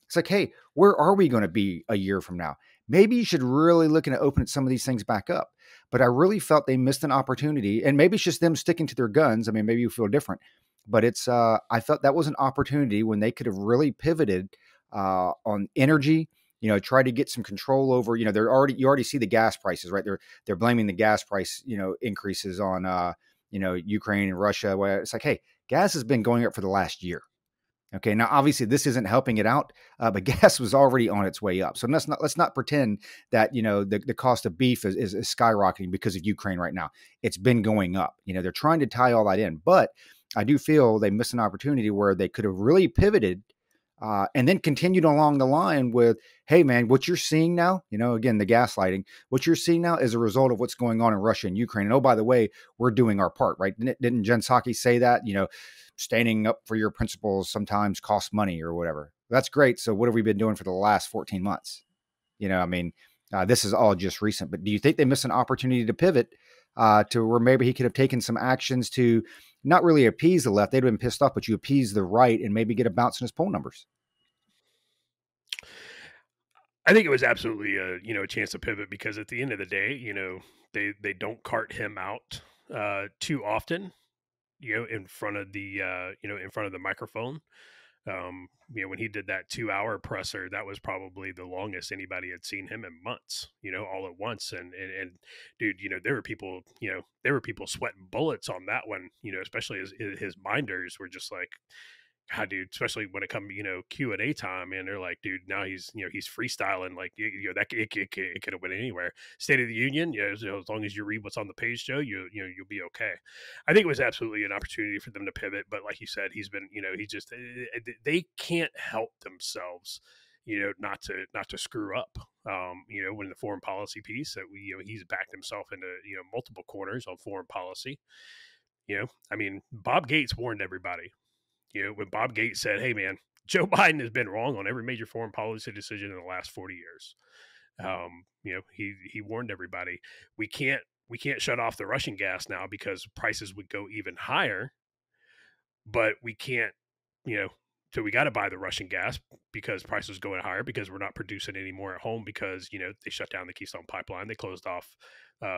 It's like, hey, where are we going to be a year from now? Maybe you should really look into opening some of these things back up. But I really felt they missed an opportunity, and maybe it's just them sticking to their guns. I mean, maybe you feel different, but I felt that was an opportunity when they could have really pivoted on energy. Try to get some control over, you already see the gas prices, right? They're blaming the gas price, increases on, Ukraine and Russia. Where it's like, hey, gas has been going up for the last year. Okay. Now, obviously this isn't helping it out, but gas was already on its way up. So let's not pretend that, the cost of beef is skyrocketing because of Ukraine right now. It's been going up, they're trying to tie all that in, but I do feel they missed an opportunity where they could have really pivoted and then continued along the line with, hey, man, what you're seeing now, again, the gaslighting, what you're seeing now is a result of what's going on in Russia and Ukraine. And oh, by the way, we're doing our part, right? Didn't Jen Psaki say that, standing up for your principles sometimes costs money or whatever? That's great. So what have we been doing for the last 14 months? This is all just recent, but do you think they missed an opportunity to pivot to where maybe he could have taken some actions to not really appease the left? They'd have been pissed off, but you appease the right and maybe get a bounce in his poll numbers. I think it was absolutely a chance to pivot because at the end of the day, they don't cart him out too often, in front of the in front of the microphone. When he did that 2-hour presser, that was probably the longest anybody had seen him in months, all at once. And dude, there were people sweating bullets on that one, especially his minders were just like, God, dude, especially when it comes, Q&A time, and they're like, dude, now he's freestyling, like, that it could have went anywhere. State of the Union, as long as you read what's on the page, Joe, you'll be okay. I think it was absolutely an opportunity for them to pivot, but like you said, he's been, he just, they can't help themselves, not to screw up. When the foreign policy piece that he's backed himself into, multiple corners on foreign policy. Bob Gates warned everybody. When Bob Gates said, "Hey, man, Joe Biden has been wrong on every major foreign policy decision in the last 40 years," he warned everybody. We can't shut off the Russian gas now because prices would go even higher. But we can't, so we got to buy the Russian gas because prices are going higher because we're not producing any more at home because they shut down the Keystone Pipeline, they closed off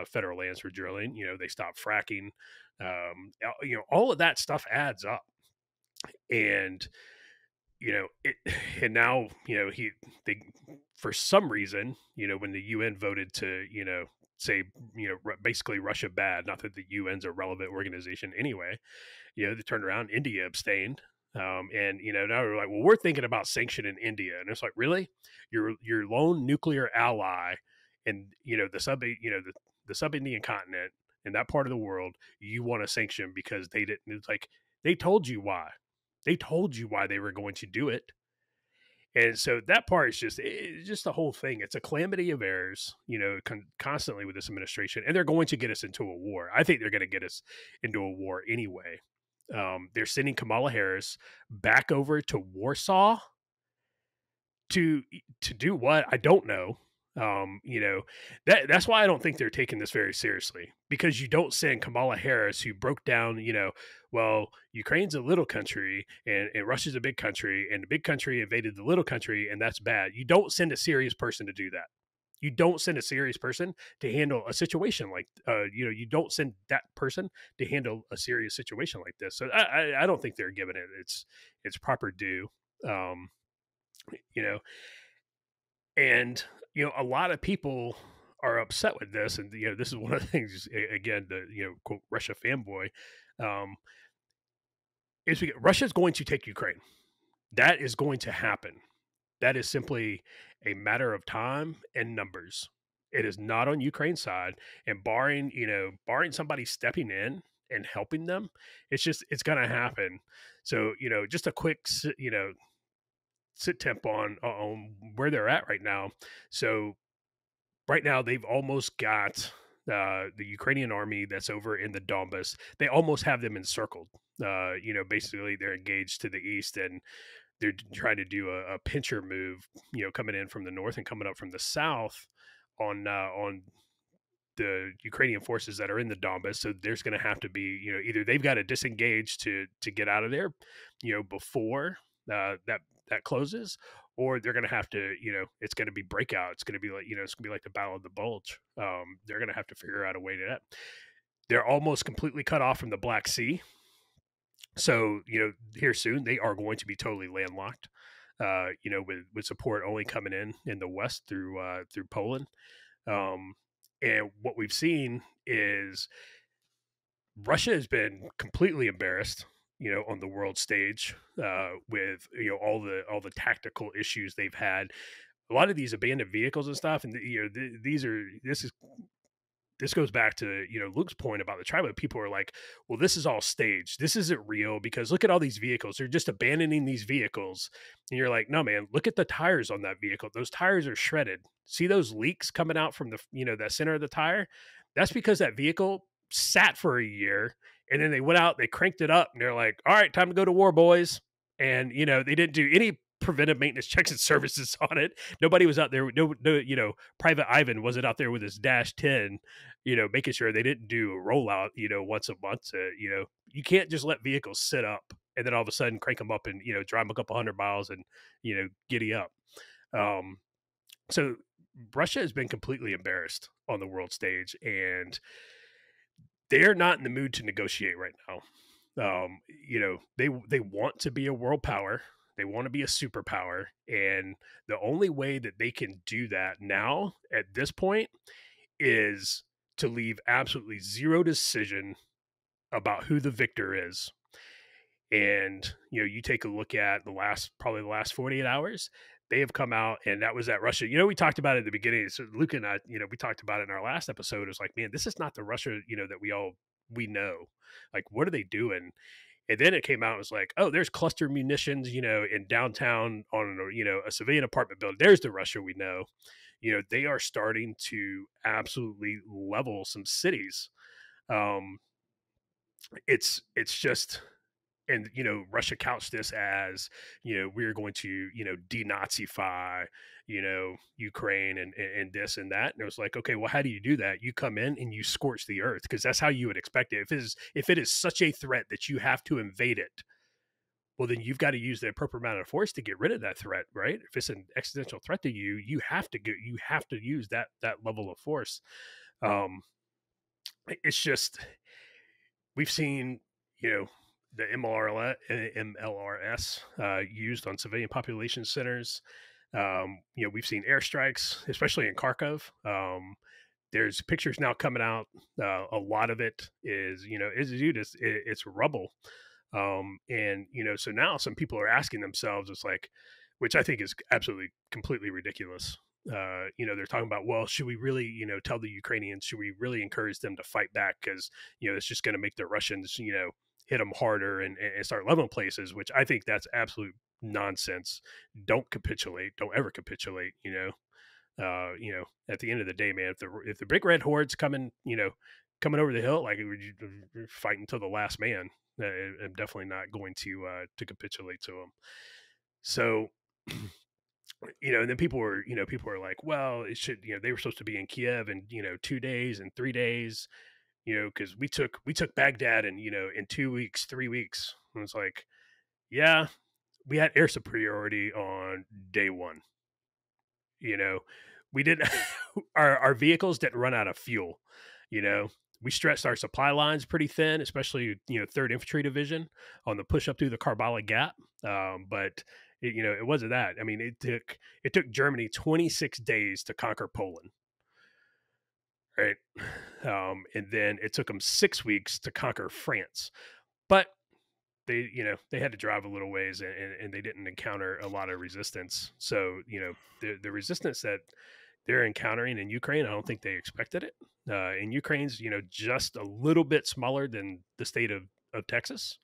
federal lands for drilling, they stopped fracking, all of that stuff adds up. And and now they for some reason when the UN voted to say basically Russia bad, not that the UN's a relevant organization anyway, they turned around, India abstained, and now we're like, well, we're thinking about sanctioning India, and it's like, really, your lone nuclear ally and the sub-Indian continent in that part of the world, you want to sanction because they didn't. It's like, they told you why. They told you why they were going to do it. And so that part is just the whole thing. It's a calamity of errors, constantly with this administration, and they're going to get us into a war. I think they're going to get us into a war anyway. They're sending Kamala Harris back over to Warsaw to do what? I don't know. That's why I don't think they're taking this very seriously, because you don't send Kamala Harris, who broke down, well, Ukraine's a little country and Russia's a big country, and the big country invaded the little country, and that's bad. You don't send a serious person to do that. You don't send a serious person to handle a situation like, you don't send that person to handle a serious situation like this. So I don't think they're giving it its proper due. And a lot of people are upset with this, and this is one of the things. Again, the quote Russia fanboy, is Russia's going to take Ukraine. That is going to happen. That is simply a matter of time and numbers. It is not on Ukraine's side, and barring somebody stepping in and helping them, it's going to happen. So just a quick sit temp on where they're at right now. So right now they've almost got the Ukrainian army that's over in the Donbass. They almost have them encircled. Basically they're engaged to the east, and they're trying to do a pincher move, coming in from the north and coming up from the south on the Ukrainian forces that are in the Donbass. So there's going to have to be, either they've got to disengage to get out of there, before that closes, or they're going to have to, it's going to be breakout. It's going to be like, it's going to be like the Battle of the Bulge. They're going to have to figure out a way to that. They're almost completely cut off from the Black Sea. So, here soon, they are going to be totally landlocked, with support only coming in the west through Poland. And what we've seen is Russia has been completely embarrassed, on the world stage, with all the tactical issues they've had. A lot of these abandoned vehicles and stuff, and this goes back to Luke's point about the tribe. People are like, well, this is all staged. This isn't real, because look at all these vehicles. They're just abandoning these vehicles, and you're like, no, man, look at the tires on that vehicle. Those tires are shredded. See those leaks coming out from the the center of the tire? That's because that vehicle sat for a year, and then they went out, they cranked it up, and they're like, all right, time to go to war, boys. And they didn't do any preventive maintenance checks and services on it. Nobody was out there. No, Private Ivan wasn't out there with his Dash 10, making sure they didn't do a rollout, once a month. You can't just let vehicles sit up and then all of a sudden crank them up and, drive them a couple 100 miles and, giddy up. So Russia has been completely embarrassed on the world stage, and they're not in the mood to negotiate right now. They want to be a world power. They want to be a superpower. And the only way that they can do that now at this point is to leave absolutely zero decision about who the victor is. And, you take a look at probably the last 48 hours, they have come out, and that was at Russia. We talked about it at the beginning. So Luke and I, we talked about it in our last episode. It was like, man, this is not the Russia, that we know. Like, what are they doing? And then it came out, it was like, oh, there's cluster munitions, in downtown on, a civilian apartment building. There's the Russia we know. They are starting to absolutely level some cities. It's just, and Russia couched this as, we're going to denazify Ukraine and this and that, and it was like, okay, well, how do you do that? You come in and you scorch the earth, because that's how you would expect it. If it is such a threat that you have to invade it, well, then you've got to use the appropriate amount of force to get rid of that threat, right? If it's an existential threat to you, you have to use that level of force. It's just, we've seen the MLRS used on civilian population centers. We've seen airstrikes, especially in Kharkov. There's pictures now coming out. A lot of it is, it's rubble. And, so now some people are asking themselves, it's like, which I think is absolutely completely ridiculous. They're talking about, well, should we really, tell the Ukrainians, should we really encourage them to fight back? Because, it's just going to make the Russians, hit them harder and start leveling places, which I think that's absolute nonsense. Don't capitulate. Don't ever capitulate. At the end of the day, man, if the big red horde's coming over the hill, like we're fighting till the last man, I'm definitely not going to capitulate to them. So, and then people were like, well, it should, they were supposed to be in Kiev in 2 days and 3 days. Because we took Baghdad in, in 2 weeks, 3 weeks. And it's like, yeah, we had air superiority on day one. We didn't, our vehicles didn't run out of fuel. We stretched our supply lines pretty thin, especially, 3rd Infantry Division on the push up through the Karbala Gap. But it wasn't that. I mean, it took Germany 26 days to conquer Poland. Right. And then it took them 6 weeks to conquer France, but they had to drive a little ways, and they didn't encounter a lot of resistance. So, the resistance that they're encountering in Ukraine, I don't think they expected it. And Ukraine's, just a little bit smaller than the state of Texas.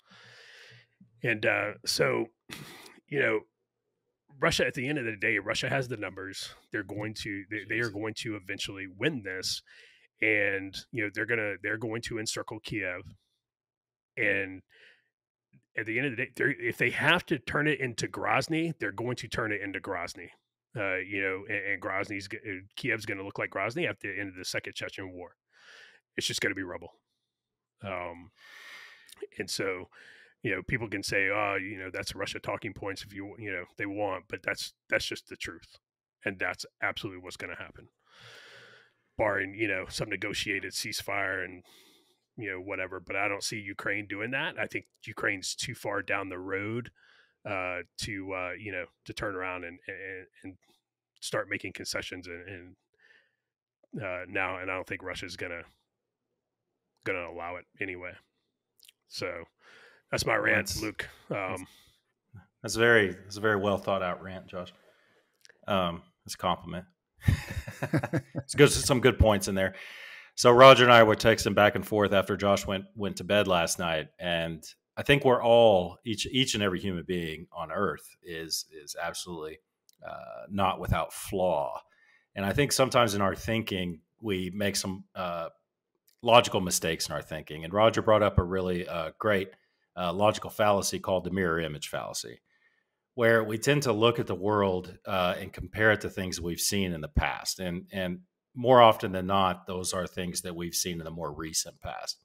And, so, Russia, at the end of the day, Russia has the numbers. They are going to eventually win this, and they're going to encircle Kiev. And at the end of the day, if they have to turn it into Grozny, they're going to turn it into Grozny. And Kiev's going to look like Grozny at the end of the Second Chechen War. It's just going to be rubble. And so, people can say, oh, that's Russia talking points if they want, but that's just the truth. And that's absolutely what's going to happen, barring, some negotiated ceasefire and, whatever. But I don't see Ukraine doing that. I think Ukraine's too far down the road to turn around and start making concessions and now. And I don't think Russia's gonna allow it anyway. So that's my rant, Luke. That's a very well thought out rant, Josh. It's a compliment. It's good. Some good points in there. So Roger and I were texting back and forth after Josh went to bed last night, and I think we're all each and every human being on Earth is absolutely not without flaw, and I think sometimes in our thinking we make some logical mistakes in our thinking. And Roger brought up a really great logical fallacy called the mirror image fallacy, where we tend to look at the world and compare it to things we've seen in the past. And more often than not, those are things that we've seen in the more recent past.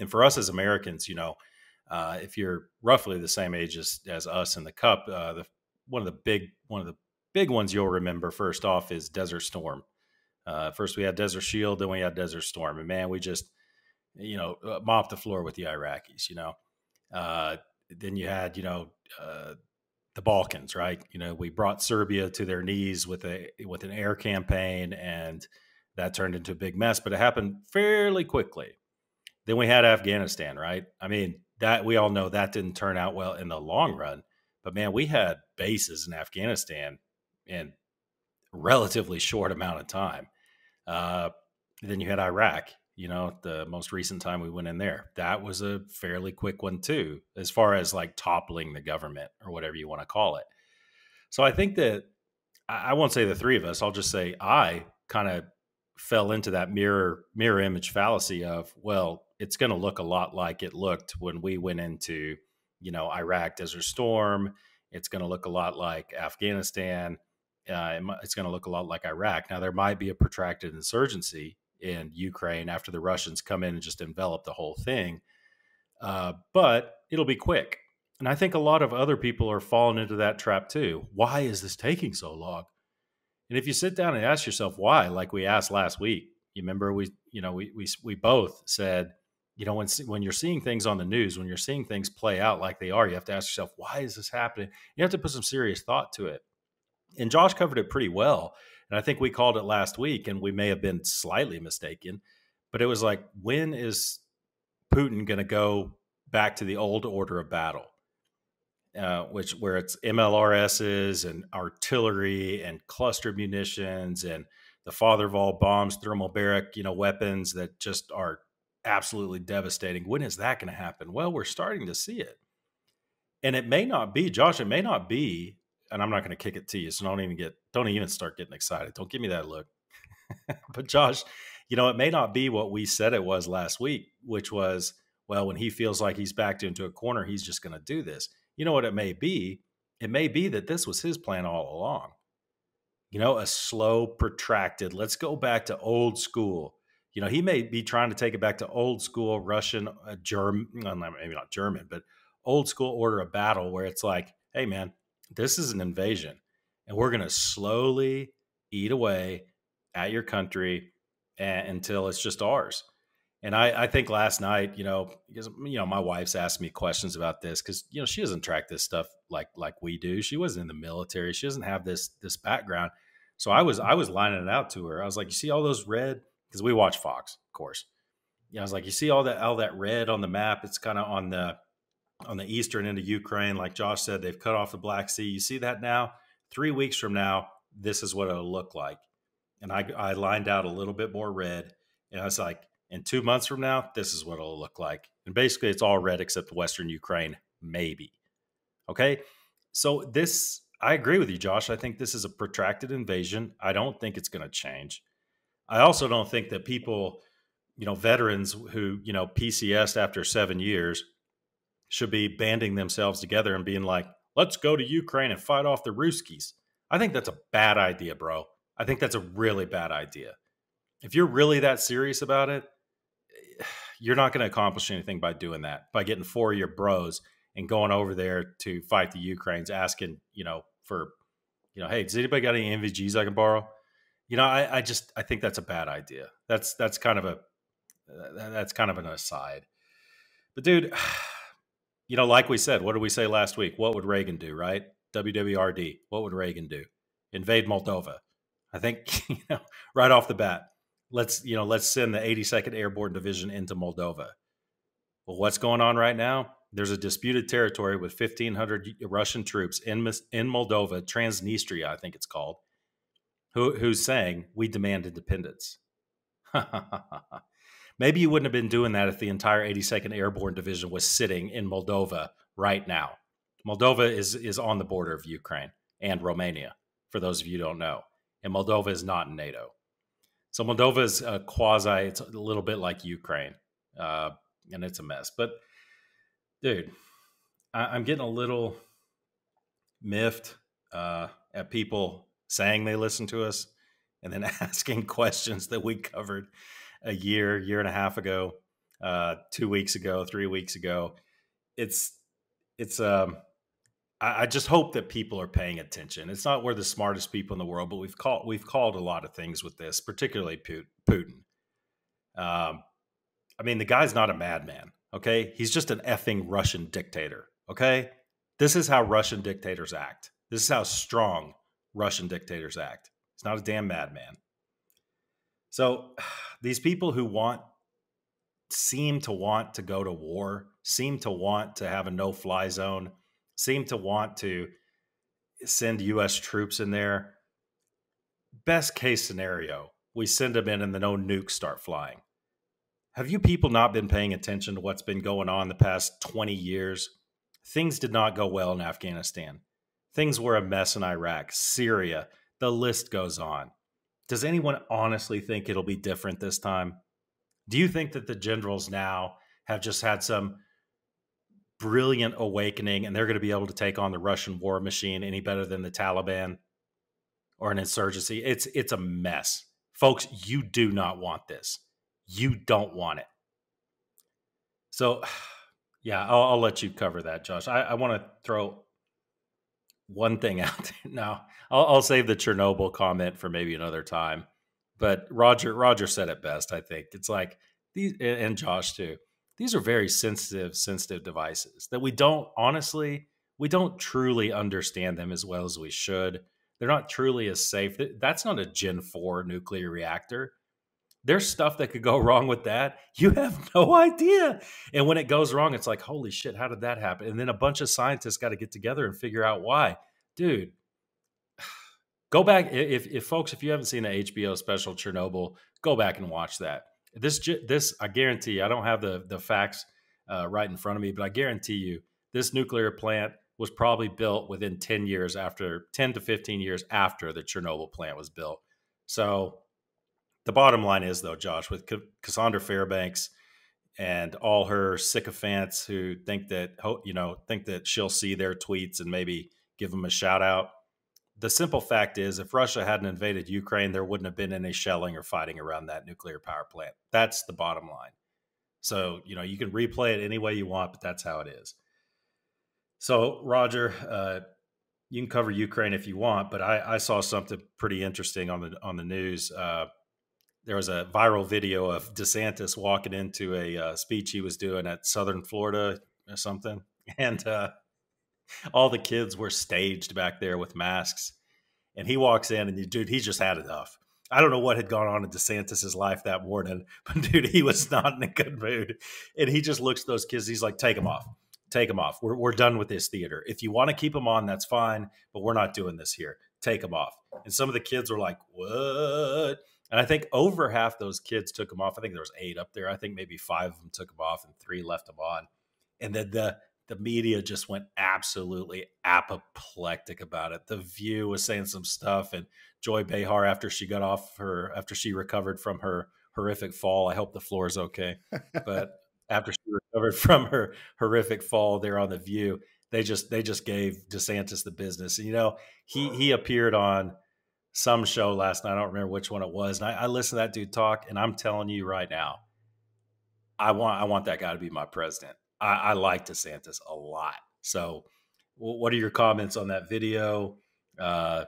And for us as Americans, if you're roughly the same age as us in the Cup, one of the big ones you'll remember first off is Desert Storm. First we had Desert Shield, then we had Desert Storm. And man, we just, mopped the floor with the Iraqis, Then you had, the Balkans, right? We brought Serbia to their knees with an air campaign, and that turned into a big mess, but it happened fairly quickly. Then we had Afghanistan, right? I mean, that we all know that didn't turn out well in the long run, but man, we had bases in Afghanistan in a relatively short amount of time. Then you had Iraq, the most recent time we went in there. That was a fairly quick one too, as far as like toppling the government or whatever you want to call it. So I think that I won't say the three of us, I'll just say I kind of fell into that mirror image fallacy of, well, it's going to look a lot like it looked when we went into, Iraq Desert Storm. It's going to look a lot like Afghanistan. It's going to look a lot like Iraq. Now, there might be a protracted insurgency in Ukraine after the Russians come in and just envelop the whole thing. But it'll be quick. And I think a lot of other people are falling into that trap too. Why is this taking so long? And if you sit down and ask yourself why, like we asked last week, you remember we both said, when you're seeing things on the news, when you're seeing things play out like they are, you have to ask yourself, why is this happening? You have to put some serious thought to it. And Josh covered it pretty well. And I think we called it last week, and we may have been slightly mistaken, but it was like, when is Putin going to go back to the old order of battle? Where it's MLRSs and artillery and cluster munitions and the father of all bombs, thermobaric, weapons that just are absolutely devastating. When is that going to happen? Well, we're starting to see it. And it may not be, Josh, it may not be, and I'm not going to kick it to you, so don't even start getting excited. Don't give me that look. But Josh, it may not be what we said it was last week, which was, well, when he feels like he's backed into a corner, he's just going to do this. You know what it may be? It may be that this was his plan all along. A slow, protracted, let's go back to old school. He may be trying to take it back to old school Russian, German, maybe not German, but old school order of battle, where it's like, hey, man, this is an invasion, and we're going to slowly eat away at your country until it's just ours. And I think last night, because my wife's asked me questions about this because she doesn't track this stuff like we do. She wasn't in the military. She doesn't have this background. So I was lining it out to her. I was like, you see all those red? Because we watch Fox, of course. I was like, you see all that red on the map? It's kind of on the eastern end of Ukraine. Like Josh said, they've cut off the Black Sea. You see that now? 3 weeks from now, this is what it'll look like. And I lined out a little bit more red, and I was like, in 2 months from now, this is what it'll look like. And basically, it's all red except Western Ukraine, maybe. Okay? So I agree with you, Josh. I think this is a protracted invasion. I don't think it's going to change. I also don't think that people, veterans who, PCS'd after 7 years should be banding themselves together and being like, let's go to Ukraine and fight off the Ruskies. I think that's a bad idea, bro. I think that's a really bad idea. If you're really that serious about it, you're not going to accomplish anything by doing that, by getting 4 of your bros and going over there to fight the Ukrainians, asking, for, hey, does anybody got any NVGs I can borrow? I think that's a bad idea. That's kind of an aside. But dude, like we said, what did we say last week? What would Reagan do, right? WWRD. What would Reagan do? Invade Moldova. I think, right off the bat, let's send the 82nd Airborne Division into Moldova. Well, what's going on right now? There's a disputed territory with 1,500 Russian troops in Moldova, Transnistria, I think it's called, who's saying, we demand independence. Maybe you wouldn't have been doing that if the entire 82nd Airborne Division was sitting in Moldova right now. Moldova is on the border of Ukraine and Romania, for those of you who don't know. And Moldova is not in NATO. So Moldova is it's a little bit like Ukraine, and it's a mess. But, dude, I'm getting a little miffed at people saying they listen to us and then asking questions that we covered a year and a half ago, 2 weeks ago, 3 weeks ago. I just hope that people are paying attention. It's not we're the smartest people in the world, but we've called a lot of things with this, particularly Putin. The guy's not a madman, okay? He's just an effing Russian dictator, okay? This is how Russian dictators act. This is how strong Russian dictators act. It's not a damn madman. So these people who seem to want to go to war, seem to want to have a no-fly zone, seem to want to send U.S. troops in there. Best case scenario, we send them in and the no nukes start flying. Have you people not been paying attention to what's been going on the past 20 years? Things did not go well in Afghanistan. Things were a mess in Iraq, Syria, the list goes on. Does anyone honestly think it'll be different this time? Do you think that the generals now have just had some brilliant awakening and they're going to be able to take on the Russian war machine any better than the Taliban or an insurgency? It's a mess. Folks, you do not want this. You don't want it. So, yeah, I'll let you cover that, Josh. I want to throw one thing out there. Now, I'll save the Chernobyl comment for maybe another time. But Roger said it best, I think. It's like these, and Josh too, these are very sensitive devices that we don't truly understand them as well as we should. They're not truly as safe. That's not a Gen 4 nuclear reactor. There's stuff that could go wrong with that. You have no idea. And when it goes wrong, it's like, holy shit, how did that happen? And then a bunch of scientists got to get together and figure out why. Dude, go back. If folks, if you haven't seen the HBO special Chernobyl, go back and watch that. This, I guarantee you, I don't have the facts right in front of me, but I guarantee you this nuclear plant was probably built within 10 to 15 years after the Chernobyl plant was built. So the bottom line is, though, Josh, with Cassandra Fairbanks and all her sycophants who think that she'll see their tweets and maybe give them a shout out. The simple fact is, if Russia hadn't invaded Ukraine, there wouldn't have been any shelling or fighting around that nuclear power plant. That's the bottom line. So, you can replay it any way you want, but that's how it is. So, Roger, you can cover Ukraine if you want, but I saw something pretty interesting on the news. There was a viral video of DeSantis walking into a speech he was doing at Southern Florida or something. And all the kids were staged back there with masks. And he walks in and, dude, he just had enough. I don't know what had gone on in DeSantis's life that morning, but, dude, he was not in a good mood. And he just looks at those kids. He's like, take them off. Take them off. We're done with this theater. If you want to keep them on, that's fine. But we're not doing this here. Take them off. And some of the kids were like, what? And I think over half those kids took them off. I think there was 8 up there. I think maybe 5 of them took them off and 3 left them on. And then the media just went absolutely apoplectic about it. The View was saying some stuff, and Joy Behar, after she recovered from her horrific fall, I hope the floor is okay. But after she recovered from her horrific fall there on The View, they just gave DeSantis the business. And, he appeared on some show last night. I don't remember which one it was. And I listened to that dude talk, and I'm telling you right now, I want that guy to be my president. I like DeSantis a lot. So what are your comments on that video? I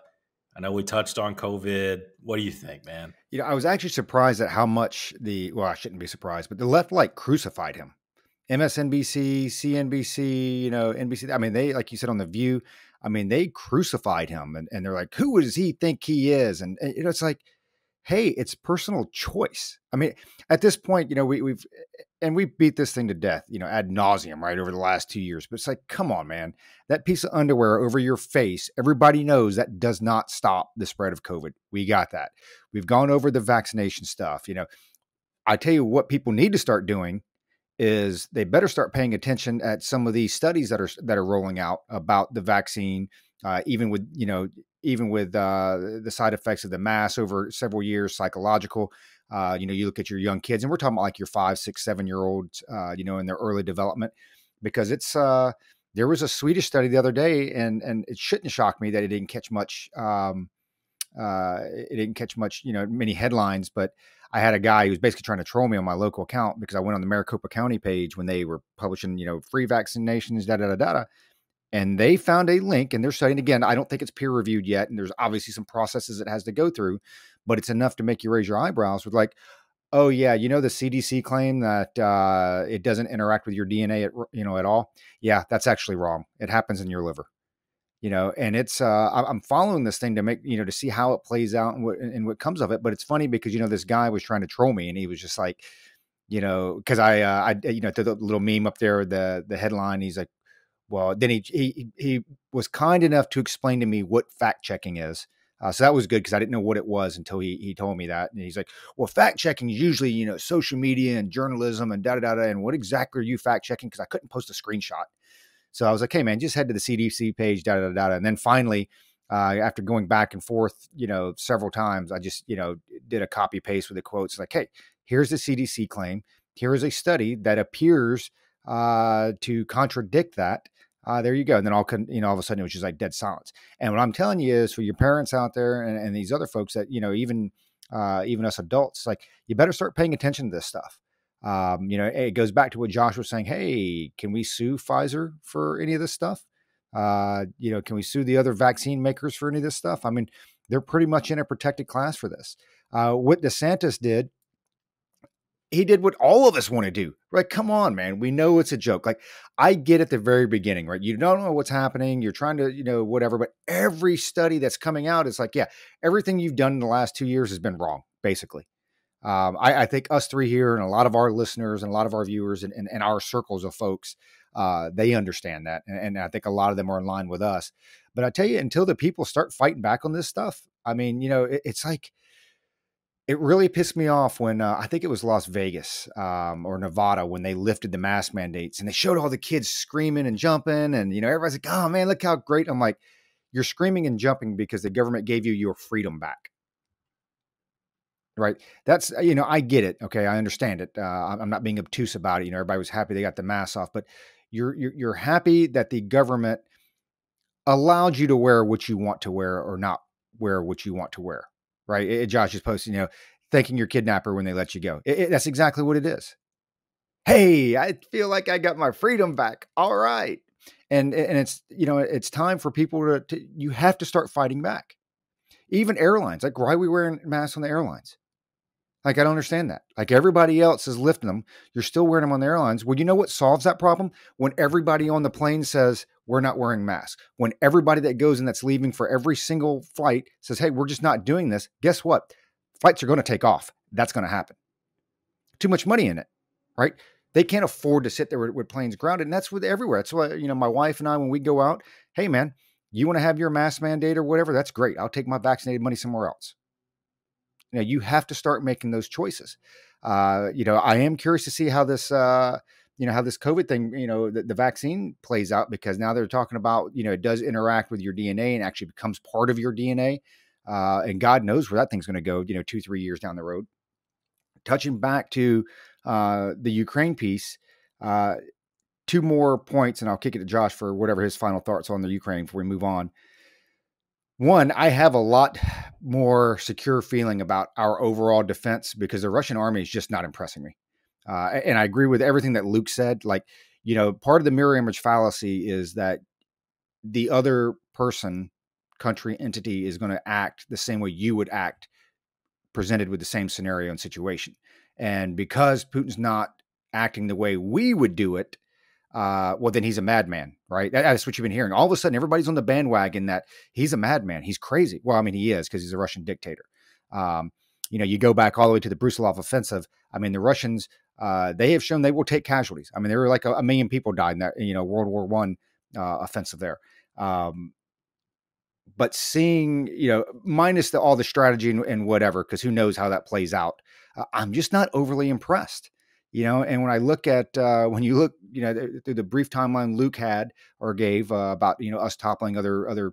know we touched on COVID. What do you think, man? I was actually surprised at how much I shouldn't be surprised, but the left crucified him. MSNBC, CNBC, NBC. I mean, they, like you said on The View, I mean, they crucified him and they're like, who does he think he is? And it's like, hey, it's personal choice. I mean, at this point, we beat this thing to death, ad nauseum, right, over the last 2 years. But it's like, come on, man, that piece of underwear over your face, everybody knows that does not stop the spread of COVID. We got that. We've gone over the vaccination stuff. I tell you what people need to start doing is they better start paying attention at some of these studies that are rolling out about the vaccine, even with the side effects of the mask over several years, psychological. You look at your young kids, and we're talking about like your 5, 6, 7-year-olds, in their early development, because it's there was a Swedish study the other day, and it shouldn't shock me that it didn't catch much. Many headlines, but I had a guy who was basically trying to troll me on my local account because I went on the Maricopa County page when they were publishing, free vaccinations, and they found a link, and they're studying again. I don't think it's peer reviewed yet, and there's obviously some processes it has to go through, but it's enough to make you raise your eyebrows with like, oh yeah, you know, the CDC claim that it doesn't interact with your DNA at all. Yeah, that's actually wrong. It happens in your liver. And it's I'm following this thing to make, to see how it plays out and what comes of it. But it's funny because, this guy was trying to troll me, and he was just like, because I threw the little meme up there, the headline. He's like, well, then he was kind enough to explain to me what fact checking is. So that was good because I didn't know what it was until he told me that. And he's like, well, fact checking is usually, social media and journalism and da-da-da-da. And what exactly are you fact checking? Because I couldn't post a screenshot. So I was like, hey, man, just head to the CDC page, da-da-da-da. And then finally, after going back and forth, several times, I just, did a copy paste with the quotes like, hey, here's the CDC claim. Here is a study that appears to contradict that. There you go. And then all of a sudden it was just like dead silence. And what I'm telling you is, for your parents out there and these other folks that, even us adults, like, you better start paying attention to this stuff. It goes back to what Josh was saying. Hey, can we sue Pfizer for any of this stuff? Can we sue the other vaccine makers for any of this stuff? I mean, they're pretty much in a protected class for this. What DeSantis did, he did what all of us want to do, right? Come on, man. We know it's a joke. Like, I get at the very beginning, right? You don't know what's happening. You're trying to, whatever, but every study that's coming out is like, yeah, everything you've done in the last 2 years has been wrong, basically. I think us three here and a lot of our listeners and a lot of our viewers and our circles of folks, they understand that. And I think a lot of them are in line with us. But I tell you, until the people start fighting back on this stuff, I mean, it's like, it really pissed me off when I think it was Las Vegas or Nevada, when they lifted the mask mandates and they showed all the kids screaming and jumping. And, everybody's like, oh, man, look how great. I'm like, you're screaming and jumping because the government gave you your freedom back. Right. That's, I get it. Okay. I understand it. I'm not being obtuse about it. Everybody was happy they got the masks off, but you're happy that the government allowed you to wear what you want to wear or not wear what you want to wear. Right. Josh is posting, thanking your kidnapper when they let you go. That's exactly what it is. Hey, I feel like I got my freedom back. All right. And it's, it's time for people to you have to start fighting back. Even airlines, like, why are we wearing masks on the airlines? Like, I don't understand that. Like, everybody else is lifting them. You're still wearing them on the airlines. Well, you know what solves that problem? When everybody on the plane says, we're not wearing masks. When everybody that goes and that's leaving for every single flight says, hey, we're just not doing this. Guess what? Flights are going to take off. That's going to happen. Too much money in it, right? They can't afford to sit there with planes grounded. And that's with everywhere. That's why, my wife and I, when we go out, hey, man, you want to have your mask mandate or whatever? That's great. I'll take my vaccinated money somewhere else. You have to start making those choices. I am curious to see how this, how this COVID thing, the vaccine plays out, because now they're talking about, it does interact with your DNA and actually becomes part of your DNA. And God knows where that thing's going to go, 2-3 years down the road. Touching back to the Ukraine piece, 2 more points, and I'll kick it to Josh for whatever his final thoughts on the Ukraine before we move on. One, I have a lot more secure feeling about our overall defense because the Russian army is just not impressing me. And I agree with everything that Luke said. Like, part of the mirror image fallacy is that the other person, country, entity is going to act the same way you would act presented with the same scenario and situation. And because Putin's not acting the way we would do it, well, then he's a madman, right? That's what you've been hearing. All of a sudden, everybody's on the bandwagon that he's a madman. He's crazy. Well, I mean, he is, because he's a Russian dictator. You go back all the way to the Brusilov offensive. I mean, the Russians, they have shown they will take casualties. I mean, there were like a million people died in that, World War I offensive there. But seeing, minus all the strategy and whatever, because who knows how that plays out, I'm just not overly impressed. And when I look at, when you look, through the brief timeline Luke had or gave about, us toppling other,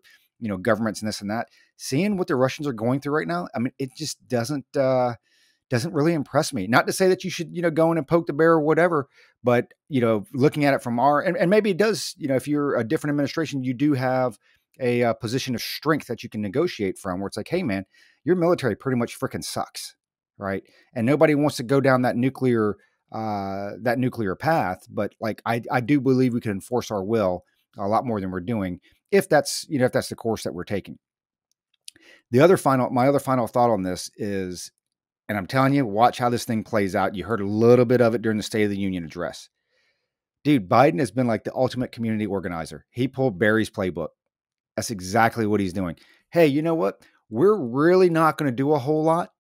governments and this and that, seeing what the Russians are going through right now, I mean, it just doesn't really impress me. Not to say that you should, go in and poke the bear or whatever, but, looking at it from and maybe it does, if you're a different administration, you do have a position of strength that you can negotiate from, where it's like, hey, man, your military pretty much freaking sucks. Right. And nobody wants to go down that nuclear path. But like, I do believe we can enforce our will a lot more than we're doing, if that's the course that we're taking. My other final thought on this is, And I'm telling you, watch how this thing plays out. You heard a little bit of it during the State of the Union address. Dude, Biden has been like the ultimate community organizer. He pulled Barry's playbook. That's exactly what he's doing. Hey, you know what? We're really not going to do a whole lot.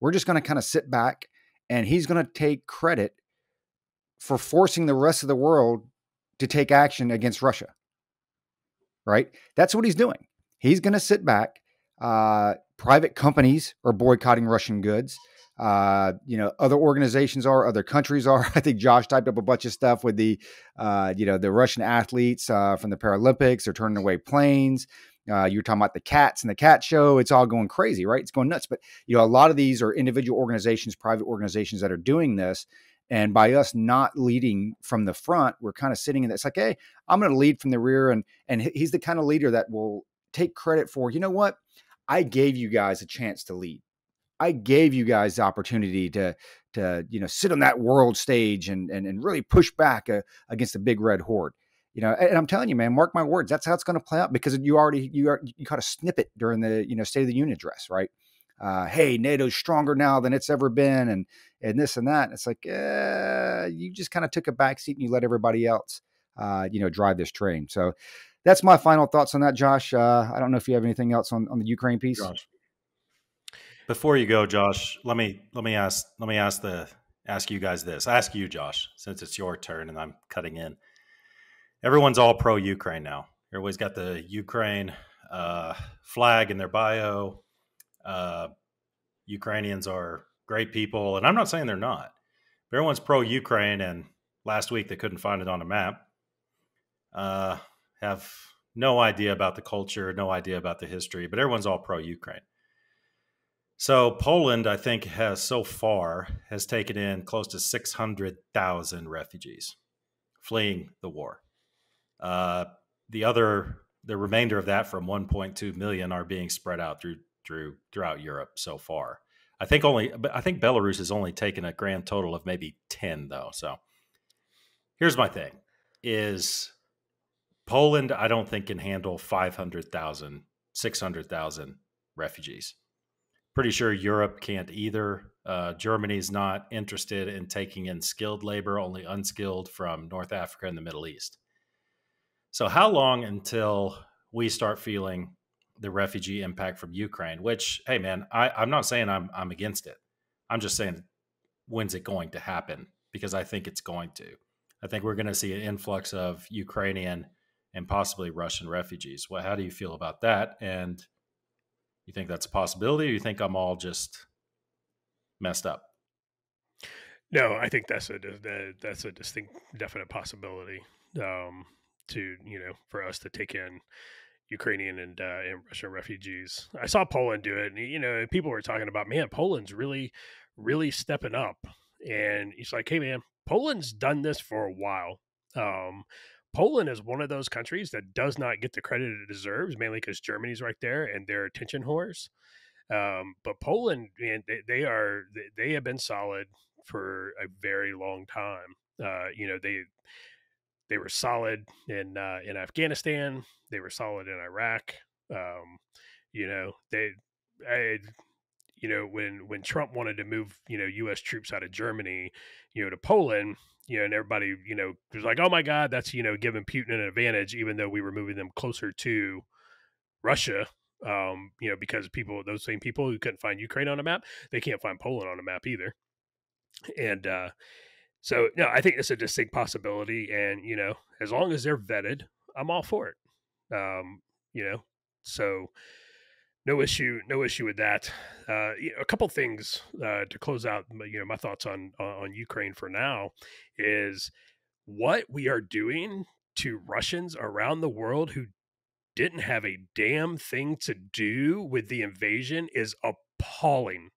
We're just going to kind of sit back, and he's going to take credit for forcing the rest of the world to take action against Russia. Right? That's what he's doing. He's going to sit back. Private companies are boycotting Russian goods. Other organizations are, other countries are. I think Josh typed up a bunch of stuff with the Russian athletes from the Paralympics are turning away planes. You're talking about the cats and the cat show. It's all going crazy, right? It's going nuts. But, a lot of these are individual organizations, private organizations that are doing this. And by us not leading from the front, we're kind of sitting in it's like, hey, I'm going to lead from the rear. And he's the kind of leader that will take credit for, you know what? I gave you guys a chance to lead. I gave you guys the opportunity to sit on that world stage and really push back against the big red horde. And I'm telling you, man, mark my words, that's how it's going to play out, because you caught a snippet during the State of the Union address, right? Hey, NATO's stronger now than it's ever been, and this and that. And it's like, you just kind of took a backseat and you let everybody else, drive this train. So that's my final thoughts on that, Josh. I don't know if you have anything else on the Ukraine piece. Josh. Before you go, Josh, let me ask you guys this. Ask you, Josh, since it's your turn and I'm cutting in. Everyone's all pro Ukraine now. Everybody's got the Ukraine flag in their bio. Ukrainians are great people, and I'm not saying they're not. But everyone's pro Ukraine, and last week they couldn't find it on a map. Have no idea about the culture, no idea about the history, but everyone's all pro Ukraine. So Poland, I think, has taken in close to 600,000 refugees fleeing the war. The remainder of that, from 1.2 million, are being spread out throughout Europe so far. I think Belarus has only taken a grand total of maybe 10, though. So here's my thing: is Poland, I don't think, can handle 500,000, 600,000 refugees. Pretty sure Europe can't either. Germany's not interested in taking in skilled labor, only unskilled from North Africa and the Middle East. So how long until we start feeling the refugee impact from Ukraine? Which, hey, man, I'm not saying I'm against it. I'm just saying, when's it going to happen? Because I think it's going to. I think we're going to see an influx of Ukrainian and possibly Russian refugees. Well, how do you feel about that? And you think that's a possibility, or you think I'm all just messed up? No, I think that's a distinct, definite possibility. For us to take in Ukrainian and Russian refugees. I saw Poland do it, and people were talking about, man, Poland's really, really stepping up. And it's like, hey, man, Poland's done this for a while. Poland is one of those countries that does not get the credit it deserves, mainly because Germany's right there and they're attention whores. But Poland, man, they have been solid for a very long time. They were solid in Afghanistan. They were solid in Iraq. When Trump wanted to move, U.S. troops out of Germany, to Poland, and everybody, was like, oh my God, that's, giving Putin an advantage, even though we were moving them closer to Russia, because those same people who couldn't find Ukraine on a map, they can't find Poland on a map either. And, so no, I think it's a distinct possibility, and as long as they're vetted, I'm all for it. So no issue with that. A couple things to close out. My thoughts on Ukraine for now is what we are doing to Russians around the world who didn't have a damn thing to do with the invasion is appalling.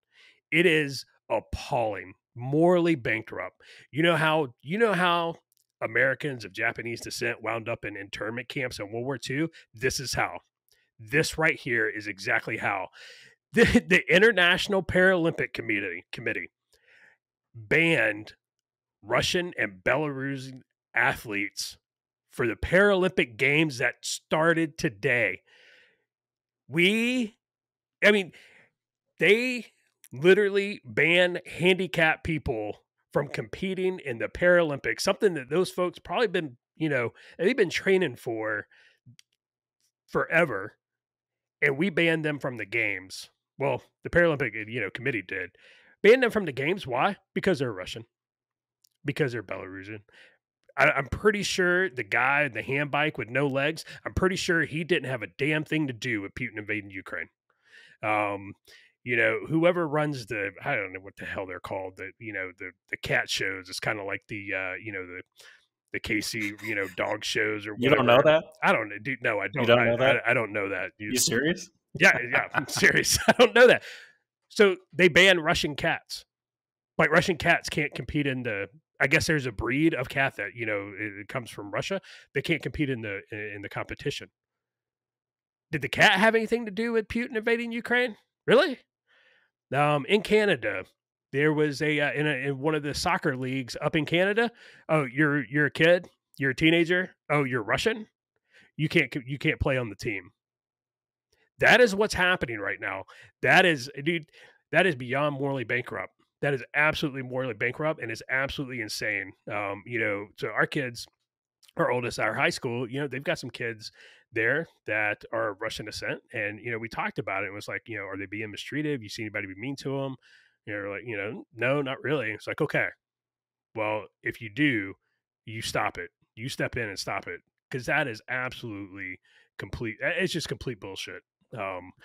It is appalling. Morally bankrupt. You know how Americans of Japanese descent wound up in internment camps in World War II? This is how. This right here is exactly how. The International Paralympic Committee banned Russian and Belarusian athletes for the Paralympic Games that started today. They literally ban handicapped people from competing in the Paralympics, something that those folks probably been, they've been training for forever, and we banned them from the games. Well, the Paralympic, committee did. Banned them from the games. Why? Because they're Russian. Because they're Belarusian. I'm pretty sure the guy in the handbike with no legs, I'm pretty sure he didn't have a damn thing to do with Putin invading Ukraine. Whoever runs I don't know what the hell they're called, the cat shows. It's kind of like the Casey, dog shows or whatever. You don't know that? I don't know, dude. No, I don't. You don't know that? I don't know that. You serious? Yeah, I'm serious. I don't know that. So they ban Russian cats. Like Russian cats can't compete in I guess there's a breed of cat that it comes from Russia. They can't compete in the competition. Did the cat have anything to do with Putin invading Ukraine? Really? In Canada, there was in one of the soccer leagues up in Canada. Oh, you're a kid. You're a teenager. Oh, you're Russian. You can't play on the team. That is what's happening right now. That is, dude. That is beyond morally bankrupt. That is absolutely morally bankrupt and is absolutely insane. So our kids, our oldest, our high school, they've got some kids there that are Russian descent. And, we talked about it. It was like, are they being mistreated? Have you seen anybody be mean to them? Like, no, not really. It's like, okay, well, if you do, you stop it. You step in and stop it. Because that is absolutely complete. It's just complete bullshit.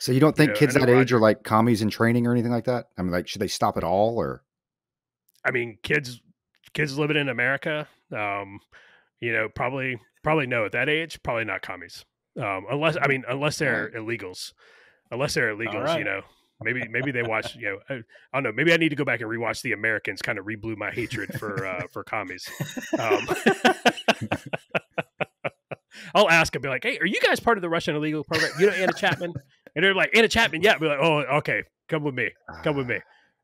So you don't think kids that age are like commies in training or anything like that? I mean, like, should they stop it all or? I mean, kids living in America, probably no at that age, probably not commies. Unless they're illegals. Unless they're illegals, right. Maybe they watch, I don't know. Maybe I need to go back and rewatch The Americans, kind of reblew my hatred for commies. I'll ask them, be like, hey, are you guys part of the Russian illegal program? Anna Chapman? And they're like, Anna Chapman, yeah. Be like, oh, okay, come with me.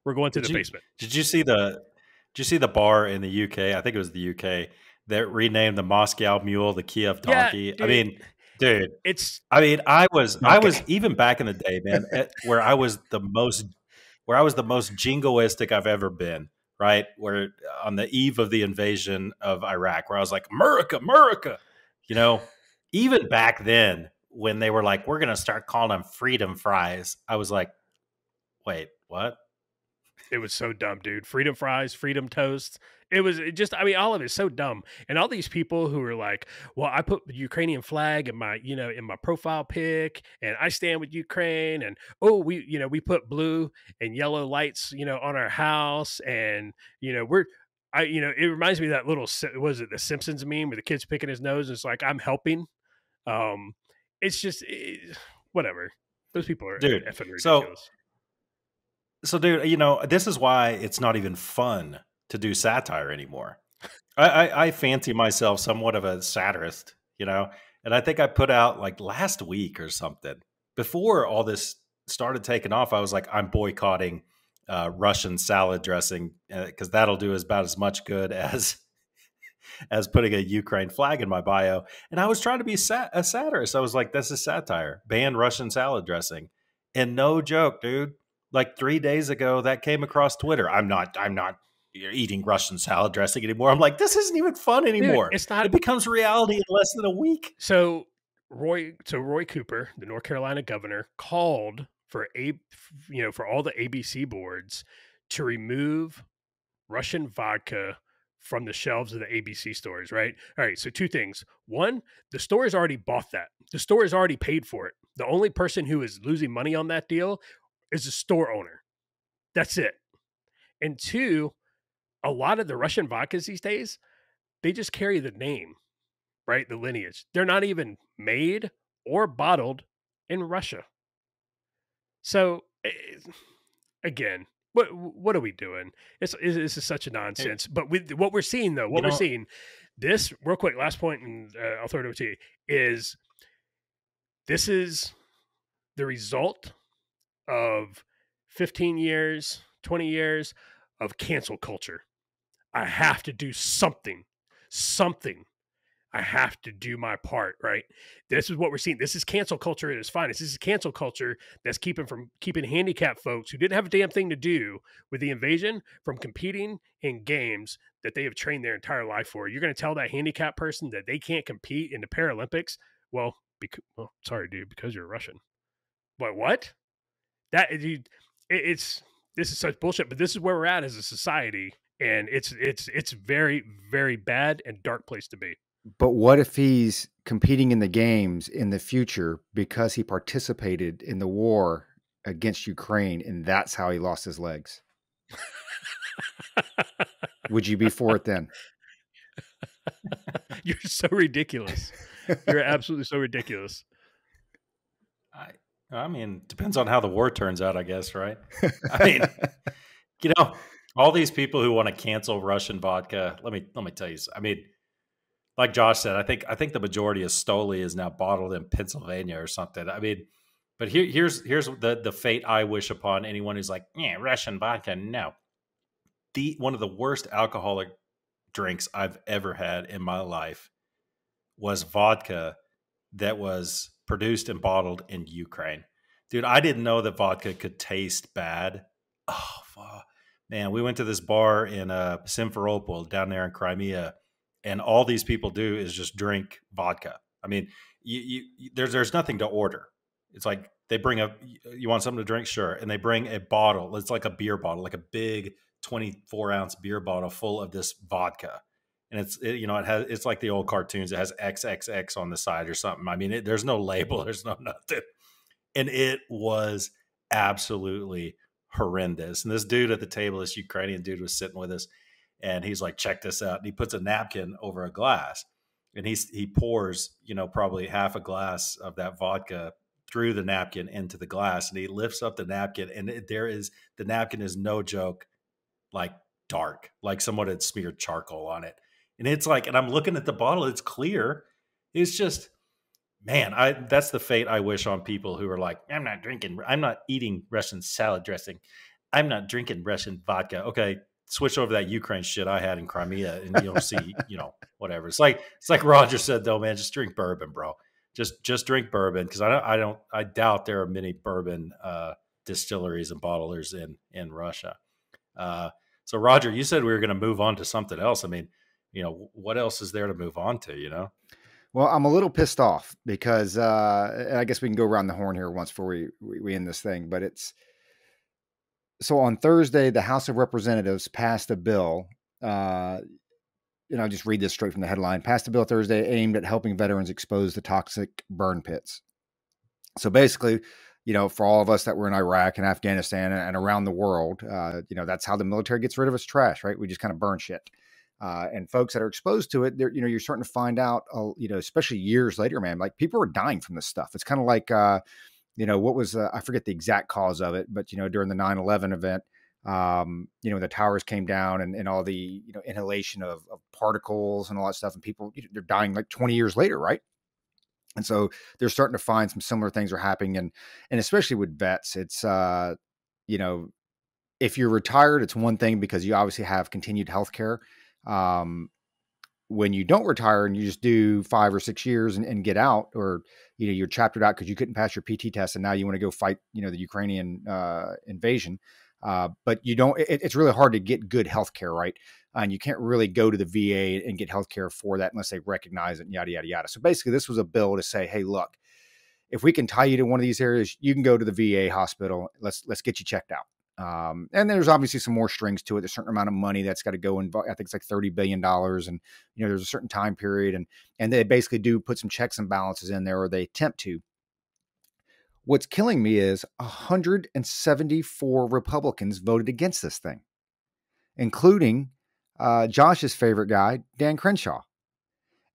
We're going to the basement. Did you see the bar in the UK? I think it was the UK that renamed the Moscow Mule the Kiev Donkey. Yeah, dude, I was even back in the day, man, where I was the most jingoistic I've ever been. Right, where on the eve of the invasion of Iraq, where I was like, America. Even back then when they were like, we're going to start calling them freedom fries, I was like, wait, what? It was so dumb, dude. Freedom fries, freedom toast. All of it is so dumb. And all these people who are like, well, I put the Ukrainian flag in my profile pic and I stand with Ukraine. And, we put blue and yellow lights, on our house. And, it reminds me of that little, was it the Simpsons meme where the kid's picking his nose and it's like, I'm helping. It's just whatever. Those people are effing ridiculous. So, dude, this is why it's not even fun to do satire anymore. I fancy myself somewhat of a satirist, and I think I put out like last week or something before all this started taking off. I was like, I'm boycotting Russian salad dressing because that'll do about as much good as putting a Ukraine flag in my bio. And I was trying to be a satirist. I was like, this is satire. Ban Russian salad dressing. And no joke, dude. Like 3 days ago, that came across Twitter. I'm not eating Russian salad dressing anymore. I'm like, this isn't even fun anymore. Dude, it's not. It becomes reality in less than a week. So Roy Culper, the North Carolina governor, called for all the ABC boards to remove Russian vodka from the shelves of the ABC stores, right? All right, so two things. One, the stores already bought that. The store has already paid for it. The only person who is losing money on that deal is the store owner. That's it. And two, a lot of the Russian vodkas these days, they just carry the name, right? The lineage. They're not even made or bottled in Russia. So, again, what are we doing? This is such a nonsense. But with what we're seeing, though, we're seeing, this, real quick, last point, and I'll throw it over to you, is this is the result of 15 years, 20 years of cancel culture. I have to do something. I have to do my part, right? This is what we're seeing. This is cancel culture at its finest. This is cancel culture that's keeping handicapped folks who didn't have a damn thing to do with the invasion from competing in games that they have trained their entire life for. You're going to tell that handicapped person that they can't compete in the Paralympics? Well, sorry, dude, because you're Russian. But what? It's this is such bullshit. But this is where we're at as a society, and it's very, very bad and dark place to be. But what if he's competing in the games in the future because he participated in the war against Ukraine and that's how he lost his legs? Would you be for it then? You're so ridiculous. You're absolutely so ridiculous. I mean, depends on how the war turns out, I guess, right? I mean, you know, all these people who want to cancel Russian vodka, let me tell you, I mean, like Josh said, I think the majority of Stoli is now bottled in Pennsylvania or something. I mean, but here's the fate I wish upon anyone who's like, yeah, Russian vodka. No, one of the worst alcoholic drinks I've ever had in my life was vodka that was produced and bottled in Ukraine. Dude, I didn't know that vodka could taste bad. Oh, man, we went to this bar in Simferopol down there in Crimea, and all these people do is just drink vodka. I mean, there's nothing to order. It's like they bring you want something to drink? Sure. And they bring a bottle. It's like a beer bottle, like a big 24-ounce beer bottle full of this vodka. And it's like the old cartoons. It has XXX on the side or something. I mean, there's no label. There's no nothing. And it was absolutely horrendous. And this dude at the table, this Ukrainian dude, was sitting with us. And he's like, check this out. And he puts a napkin over a glass. And he pours, probably half a glass of that vodka through the napkin into the glass. And he lifts up the napkin. And the napkin is no joke, like dark, like someone had smeared charcoal on it. And it's like, and I'm looking at the bottle, it's clear. It's just, man, that's the fate I wish on people who are like, I'm not eating Russian salad dressing. I'm not drinking Russian vodka. Okay, switch over that Ukraine shit I had in Crimea and you'll see, whatever. It's like Roger said though, man, just drink bourbon, bro. Just drink bourbon. Cause I doubt there are many bourbon distilleries and bottlers in Russia. So Roger, you said we were going to move on to something else. I mean, what else is there to move on to, Well, I'm a little pissed off because I guess we can go around the horn here once before we end this thing. But so on Thursday, the House of Representatives passed a bill. I'll just read this straight from the headline. Passed a bill Thursday aimed at helping veterans expose the toxic burn pits. So basically, for all of us that were in Iraq and Afghanistan and around the world, that's how the military gets rid of its trash, right? We just kind of burn shit. And folks that are exposed to it, you're starting to find out, especially years later, man, like people are dying from this stuff. It's kind of like, what was, I forget the exact cause of it, but, during the 9/11 event, the towers came down and all the, inhalation of particles and all that stuff. And people, they're dying like 20 years later, right? And so they're starting to find some similar things are happening. And especially with vets, it's, if you're retired, it's one thing because you obviously have continued health care. When you don't retire and you just do 5 or 6 years and get out, or, you're chaptered out because you couldn't pass your PT test and now you want to go fight, the Ukrainian invasion. But you don't, it's really hard to get good healthcare, right? And you can't really go to the VA and get healthcare for that unless they recognize it and yada, yada, yada. So basically this was a bill to say, hey, look, if we can tie you to one of these areas, you can go to the VA hospital. Let's get you checked out. And there's obviously some more strings to it. There's a certain amount of money that's got to go in. I think it's like $30 billion. And, there's a certain time period and they basically do put some checks and balances in there, or they attempt to. What's killing me is 174 Republicans voted against this thing, including Josh's favorite guy, Dan Crenshaw.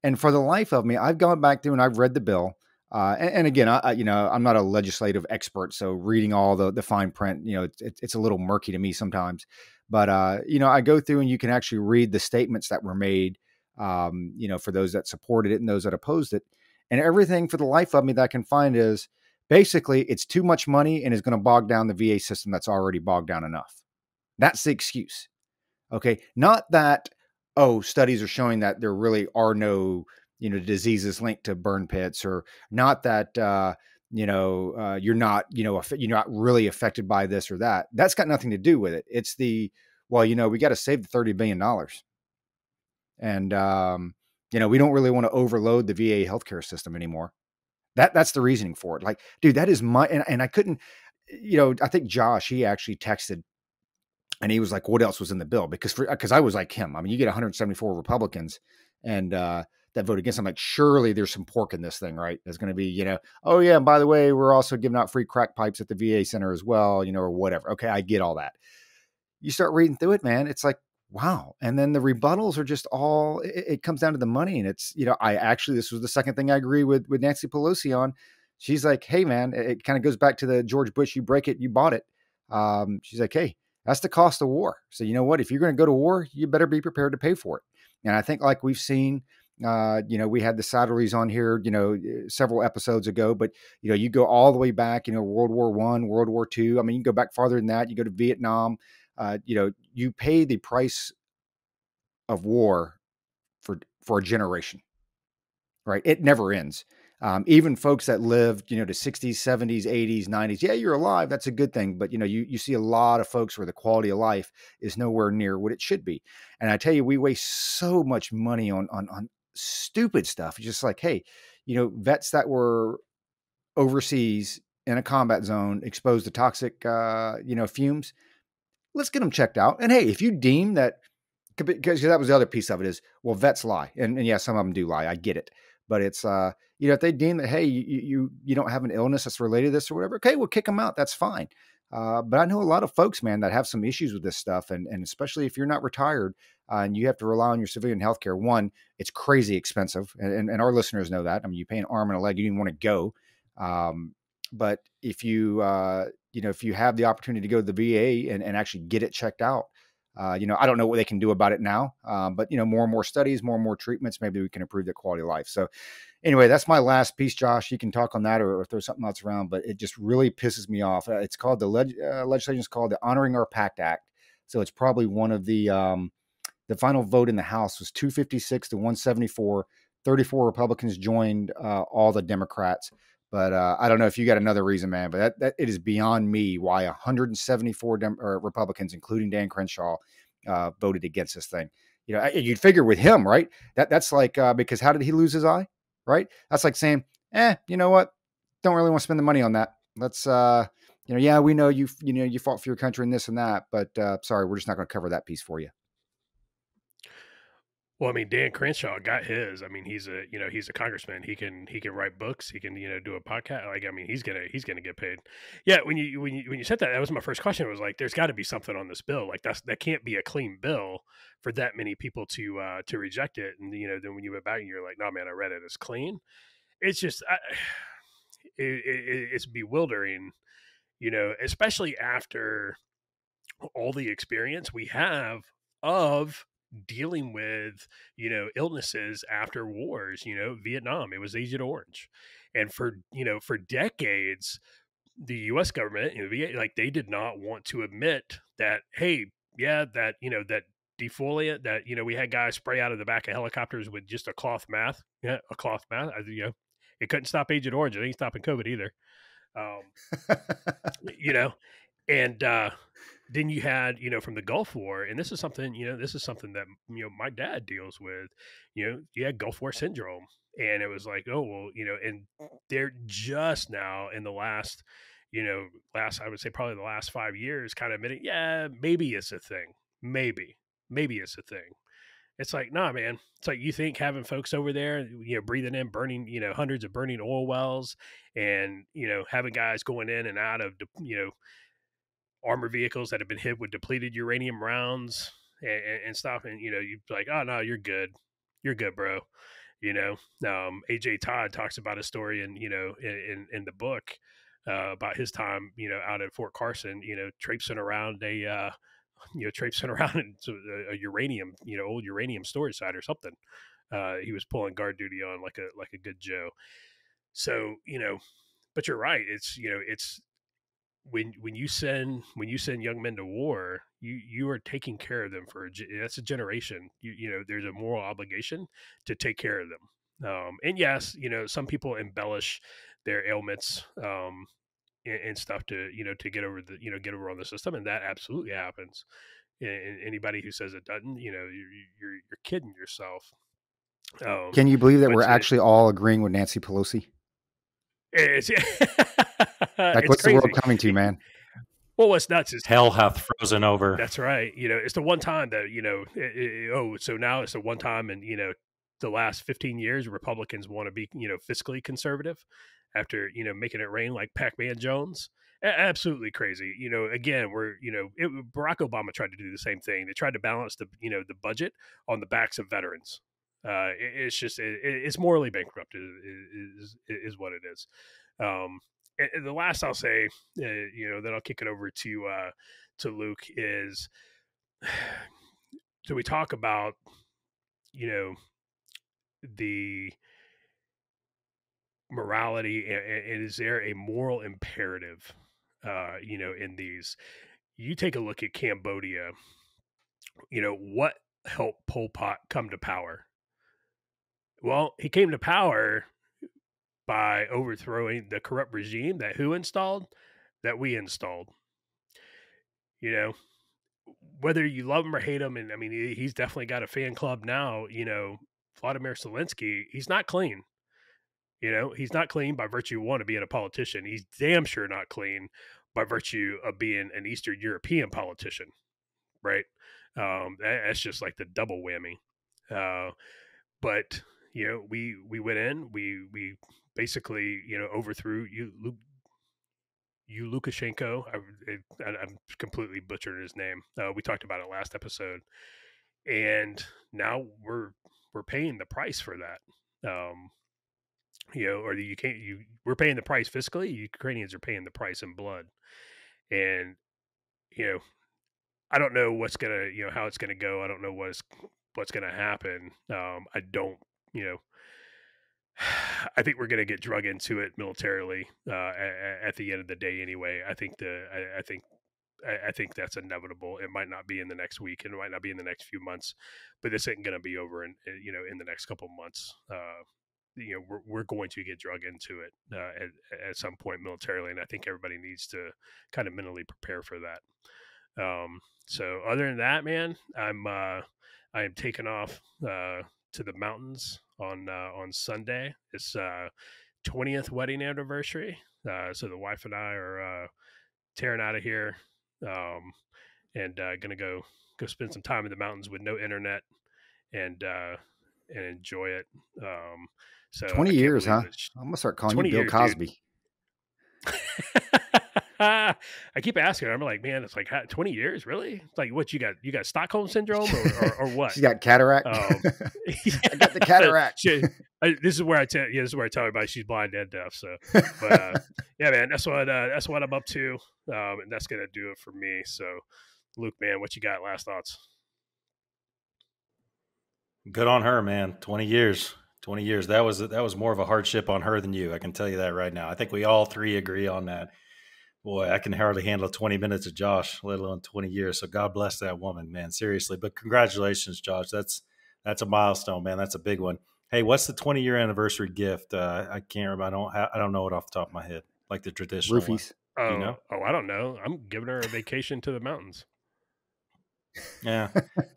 And for the life of me, I've gone back through and I've read the bill. And again, I'm not a legislative expert, so reading all the fine print, it's a little murky to me sometimes. But I go through and you can actually read the statements that were made, for those that supported it and those that opposed it, and everything for the life of me that I can find is basically it's too much money and is going to bog down the VA system that's already bogged down enough. That's the excuse. Okay, not that studies are showing that there really are no diseases linked to burn pits, or not that, you're not, you're not really affected by this or that. That's got nothing to do with it. It's we got to save the $30 billion. And, we don't really want to overload the VA healthcare system anymore. That's the reasoning for it. Like, dude, that is and I couldn't, I think Josh, he actually texted and he was like, what else was in the bill? Because I was like him. I mean, you get 174 Republicans and, that vote against. I'm like, surely there's some pork in this thing, right? There's going to be, oh yeah. And by the way, we're also giving out free crack pipes at the VA center as well, or whatever. Okay. I get all that. You start reading through it, man. It's like, wow. And then the rebuttals are just all, it comes down to the money. And it's, this was the second thing I agree with Nancy Pelosi on. She's like, hey man, it kind of goes back to the George Bush, you break it, you bought it. She's like, hey, that's the cost of war. So you know what, if you're going to go to war, you better be prepared to pay for it. And I think like we've seen, we had the Satterleys on here, several episodes ago, but, you go all the way back, World War I, World War II. I mean, you can go back farther than that. You go to Vietnam, you pay the price of war for a generation, right? It never ends. Even folks that lived, to 60s, 70s, 80s, 90s. Yeah, you're alive. That's a good thing. But, you see a lot of folks where the quality of life is nowhere near what it should be. And I tell you, we waste so much money on stupid stuff. It's just like, hey, vets that were overseas in a combat zone exposed to toxic, fumes, let's get them checked out. And hey, if you deem that, because that was the other piece of it is, well, vets lie. And yeah, some of them do lie. I get it. But it's, if they deem that, hey, you don't have an illness that's related to this or whatever, okay, we'll kick them out. That's fine. But I know a lot of folks, man, that have some issues with this stuff. And especially if you're not retired and you have to rely on your civilian healthcare, one, it's crazy expensive. And our listeners know that. I mean, you pay an arm and a leg, you didn't want to go. But if you, if you have the opportunity to go to the VA and actually get it checked out, I don't know what they can do about it now, but, more and more studies, more and more treatments, maybe we can improve their quality of life. So anyway, that's my last piece, Josh. You can talk on that or throw something else around, but it just really pisses me off. It's called legislation is called the Honoring Our Pact Act. So it's probably one of the final vote in the House was 256 to 174. 34 Republicans joined all the Democrats. But I don't know if you got another reason, man, but that it is beyond me why 174 Republicans, including Dan Crenshaw, voted against this thing. You'd figure with him, right? That's like, because how did he lose his eye? Right. That's like saying, you know what? Don't really want to spend the money on that. Let's, yeah, we know you fought for your country and this and that, but sorry, we're just not going to cover that piece for you. Well, I mean, Dan Crenshaw got his. I mean, he's a congressman. He can write books. He can, do a podcast. Like, I mean, he's gonna get paid. Yeah. When you said that, that was my first question. It was like, there's got to be something on this bill. Like that can't be a clean bill for that many people to reject it. And then when you went back and you're like, no, man, I read it. It's clean. It's just, it's bewildering. Especially after all the experience we have of dealing with illnesses after wars. Vietnam, it was Agent Orange, and for decades the US government, like, they did not want to admit that, hey, yeah, that that defoliant that we had guys spray out of the back of helicopters with just a cloth mask. Yeah, a cloth mask. It couldn't stop Agent Orange. It ain't stopping COVID either. And then you had, from the Gulf War, and this is something that, my dad deals with, you had Gulf War syndrome, and it was like, oh, well, and they're just now in the last, I would say probably the last 5 years kind of admitting, yeah, maybe it's a thing. Maybe it's a thing. It's like, nah, man. It's like, you think having folks over there, breathing in, burning, hundreds of burning oil wells, and, having guys going in and out of, armored vehicles that have been hit with depleted uranium rounds and stuff. And, you're like, oh, no, you're good, bro. AJ Todd talks about a story in the book about his time, out at Fort Carson, traipsing around traipsing around a uranium, old uranium storage site or something. He was pulling guard duty on like a good Joe. So, but you're right. It's, it's, when you send young men to war, you are taking care of them that's a generation. There's a moral obligation to take care of them. And yes, some people embellish their ailments and stuff to to get over get over on the system, and that absolutely happens. And anybody who says it doesn't, you're kidding yourself. Can you believe that But we're actually all agreeing with Nancy Pelosi? it's Like, it's what's the world crazy. coming to, man? Well, what's nuts is Hell hath frozen over. that's right. It's the one time that so now it's the one time, and the last 15 years, Republicans want to be fiscally conservative after making it rain like Pac-Man Jones. Absolutely crazy. Again, Barack Obama tried to do the same thing. They tried to balance the budget on the backs of veterans. It's just it's morally bankrupt is what it is. And the last I'll say, then I'll kick it over to Luke is, so we talk about the morality, and is there a moral imperative in these? You take a look at Cambodia. What helped Pol Pot come to power? Well, he came to power by overthrowing the corrupt regime that who installed? That we installed. Whether you love him or hate him, and I mean, he's definitely got a fan club now. Vladimir Zelensky, he's not clean. He's not clean by virtue, one, of being a politician. He's damn sure not clean by virtue of being an Eastern European politician, right? That's just like the double whammy. But we went in, we basically overthrew Lukashenko. I'm completely butchering his name. We talked about it last episode, and now we're paying the price for that. Or we're paying the price fiscally. Ukrainians are paying the price in blood, and I don't know what's gonna how it's gonna go. I don't know what's gonna happen. I don't I think we're going to get drug into it militarily at the end of the day. Anyway, I think that's inevitable. It might not be in the next week, and it might not be in the next few months, but this isn't going to be over in the next couple of months. We're going to get drug into it at some point militarily, and I think everybody needs to kind of mentally prepare for that. So other than that, man, I am taking off to the mountains on Sunday. It's 20th wedding anniversary. So the wife and I are tearing out of here, and gonna go spend some time in the mountains with no internet and enjoy it. So 20 years, huh? I'm gonna start calling you Bill Cosby. I keep asking her. I'm like, man, it's like 20 years, really? It's like, what you got? You got Stockholm syndrome or what? She's got cataract. I got the cataract. This is where I tell everybody she's blind and deaf. So, but yeah, man, that's what I'm up to, and that's gonna do it for me. So, Luke, man, what you got? Last thoughts? Good on her, man. 20 years. 20 years. That was more of a hardship on her than you. I can tell you that right now. I think we all three agree on that. Boy, I can hardly handle 20 minutes of Josh, let alone 20 years. So God bless that woman, man. Seriously. But congratulations, Josh. That's a milestone, man. That's a big one. Hey, what's the 20-year anniversary gift? I can't remember. I don't know it off the top of my head. Like the traditional roofies. One. You know? Oh, I don't know. I'm giving her a vacation to the mountains. Yeah.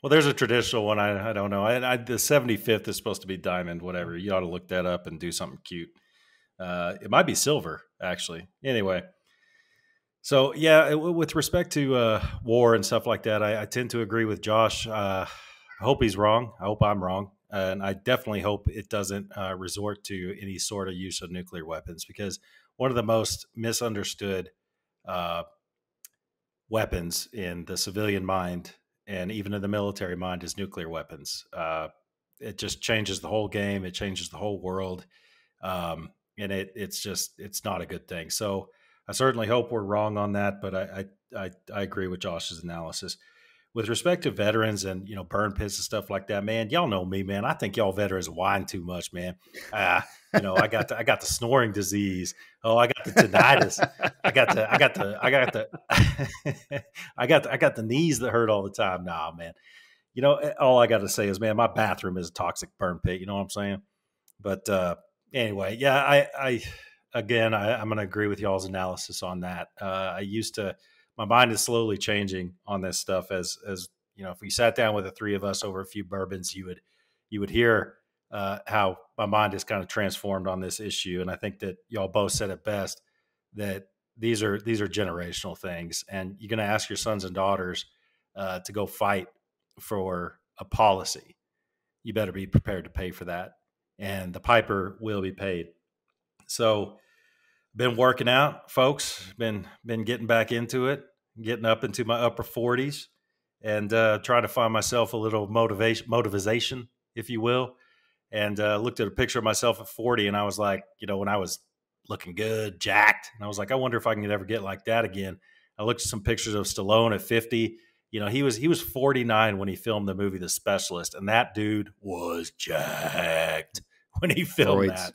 Well, there's a traditional one. I don't know. The 75th is supposed to be diamond, whatever. You ought to look that up and do something cute. It might be silver, actually. Anyway. So, yeah, with respect to war and stuff like that, I tend to agree with Josh. I hope he's wrong. I hope I'm wrong. And I definitely hope it doesn't resort to any sort of use of nuclear weapons, because one of the most misunderstood weapons in the civilian mind and even in the military mind is nuclear weapons. It just changes the whole game. It changes the whole world. And it's not a good thing. So I certainly hope we're wrong on that, but I agree with Josh's analysis. With respect to veterans and, burn pits and stuff like that, man, y'all know me, man. I think y'all veterans whine too much, man. I got the snoring disease. Oh, I got the tinnitus. I got the knees that hurt all the time. Nah, man. All I got to say is, man, my bathroom is a toxic burn pit. You know what I'm saying? But anyway, yeah, I'm going to agree with y'all's analysis on that. My mind is slowly changing on this stuff as you know, if we sat down with the three of us over a few bourbons, you would hear how my mind is kind of transformed on this issue. And I think that y'all both said it best, that these are generational things, and you're going to ask your sons and daughters to go fight for a policy. You better be prepared to pay for that, and the piper will be paid. So, been working out, folks. Been getting back into it, getting up into my upper 40s, and trying to find myself a little motivation, if you will. And looked at a picture of myself at 40, and I was like, you know, when I was looking good, jacked, and I was like, I wonder if I can ever get like that again. I looked at some pictures of Stallone at 50. You know, he was 49 when he filmed the movie The Specialist, and that dude was jacked when he filmed that.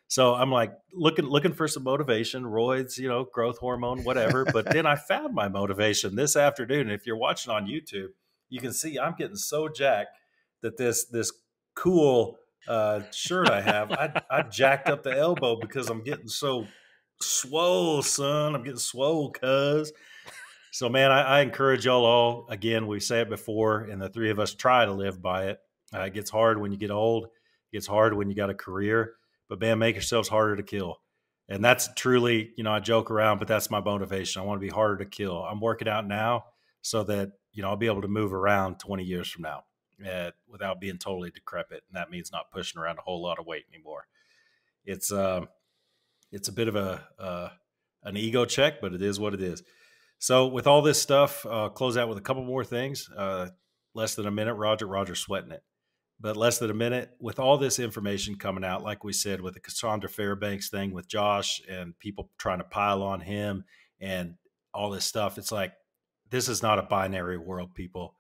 So I'm like looking for some motivation, roids, you know, growth hormone, whatever. But then I found my motivation this afternoon. And if you're watching on YouTube, you can see I'm getting so jacked that this cool shirt I have, I jacked up the elbow because I'm getting so swole, son. I'm getting swole, cuz. So, man, I encourage y'all all, again, we say it before, and the three of us try to live by it. It gets hard when you get old. It gets hard when you got a career. But, man, make yourselves harder to kill. And that's truly, you know, I joke around, but that's my motivation. I want to be harder to kill. I'm working out now so that, you know, I'll be able to move around 20 years from now without being totally decrepit. And that means not pushing around a whole lot of weight anymore. It's a bit of an ego check, but it is what it is. So with all this stuff, close out with a couple more things. Less than a minute, Roger's sweating it. But less than a minute, with all this information coming out, like we said, with the Cassandra Fairbanks thing with Josh and people trying to pile on him and all this stuff, it's like, this is not a binary world, people.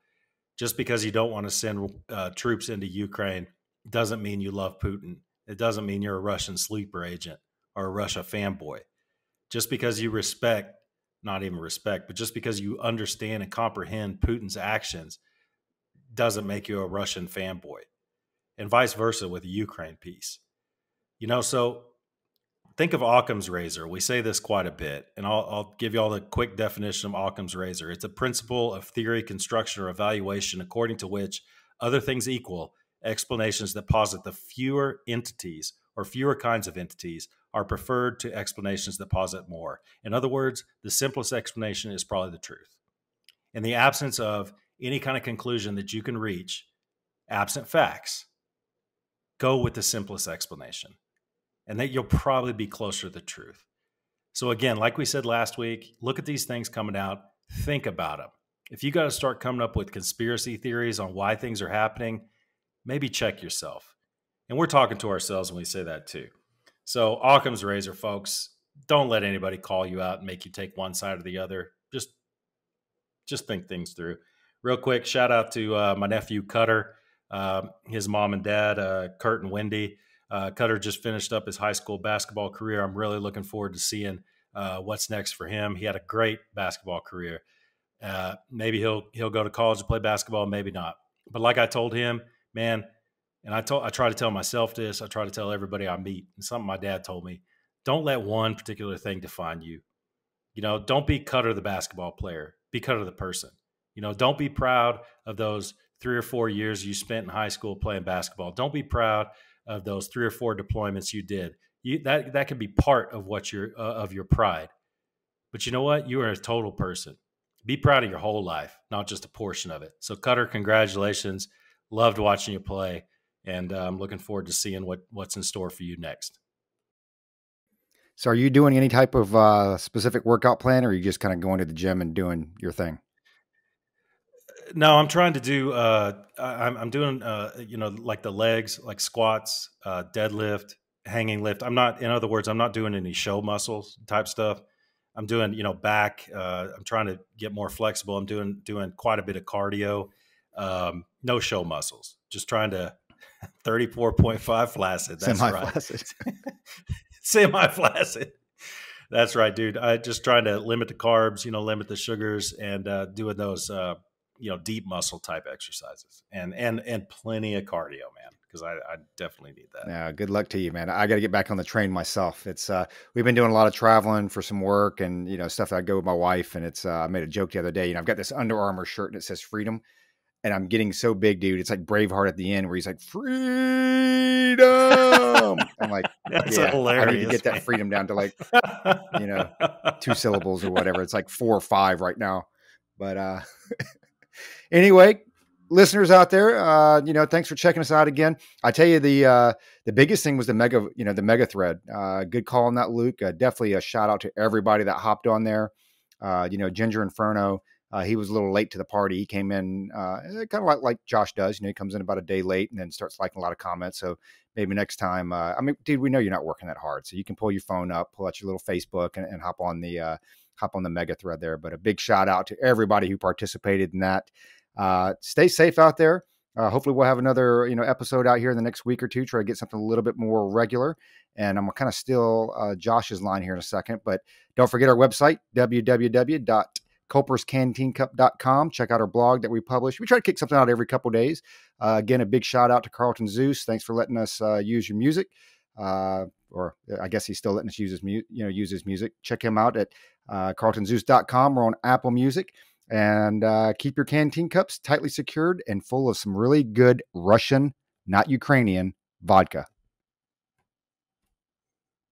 Just because you don't want to send troops into Ukraine doesn't mean you love Putin. It doesn't mean you're a Russian sleeper agent or a Russia fanboy. Just because you respect, not even respect, but just because you understand and comprehend Putin's actions doesn't make you a Russian fanboy, and vice versa with the Ukraine piece. You know, so think of Occam's razor. We say this quite a bit, and I'll give you all the quick definition of Occam's razor. It's a principle of theory, construction, or evaluation according to which, other things equal, explanations that posit the fewer entities or fewer kinds of entities are preferred to explanations that posit more. In other words, the simplest explanation is probably the truth. In the absence of any kind of conclusion that you can reach, absent facts, go with the simplest explanation, and that you'll probably be closer to the truth. So again, like we said last week, look at these things coming out, think about them. If you got to start coming up with conspiracy theories on why things are happening, maybe check yourself. And we're talking to ourselves when we say that too. So Occam's razor, folks, don't let anybody call you out and make you take one side or the other. Just think things through. Real quick, shout out to my nephew Cutter, his mom and dad, Kurt and Wendy. Cutter just finished up his high school basketball career. I'm really looking forward to seeing what's next for him. He had a great basketball career. Maybe he'll go to college to play basketball, maybe not. But like I told him, man, and I try to tell myself this, I try to tell everybody I meet, and something my dad told me, don't let one particular thing define you. You know, don't be Cutter the basketball player, be Cutter the person. You know, don't be proud of those 3 or 4 years you spent in high school playing basketball. Don't be proud of those 3 or 4 deployments you did. That can be part of what of your pride. But you know what? You are a total person. Be proud of your whole life, not just a portion of it. So Cutter, congratulations. Loved watching you play. And I'm looking forward to seeing what's in store for you next. So are you doing any type of specific workout plan, or are you just kind of going to the gym and doing your thing? No, I'm trying to do, I'm doing, you know, like the legs, like squats, deadlift, hanging lift. In other words, I'm not doing any show muscles type stuff. I'm doing, you know, back. I'm trying to get more flexible. I'm doing quite a bit of cardio. No show muscles, just trying to 34.5 flaccid. That's Semi-flaccid. Right. Semi-flaccid. That's right, dude. I just trying to limit the carbs, you know, limit the sugars, and doing those, you know, deep muscle type exercises, and plenty of cardio, man, because I definitely need that. Yeah, good luck to you, man. I got to get back on the train myself. It's we've been doing a lot of traveling for some work and stuff that I go with my wife. And it's I made a joke the other day. I've got this Under Armour shirt and it says freedom. And I'm getting so big, dude. It's like Braveheart at the end where he's like, freedom. I'm like, That's yeah, hilarious. I need to get that freedom down to like, 2 syllables or whatever. It's like 4 or 5 right now. But anyway, listeners out there, thanks for checking us out again. I tell you, the biggest thing was the Mega-thread. Good call on that, Luke. Definitely a shout out to everybody that hopped on there. Ginger Inferno. He was a little late to the party. He came in kind of like Josh does. He comes in about a day late and then starts liking a lot of comments. So maybe next time, dude, we know you're not working that hard. So you can pull your phone up, pull out your little Facebook and hop on the Mega-thread there. But a big shout out to everybody who participated in that. Stay safe out there. Hopefully we'll have another, episode out here in the next week or two, try to get something a little bit more regular. And I'm kind of steal Josh's line here in a second, but don't forget our website, www.culperscanteencup.com. Check out our blog that we publish. We try to kick something out every couple of days. Again, a big shout out to Carlton Zeus. Thanks for letting us use your music. Or I guess he's still letting us use his music. Check him out at carltonzeus.com. We're on Apple Music. And keep your canteen cups tightly secured and full of some really good Russian, not Ukrainian, vodka.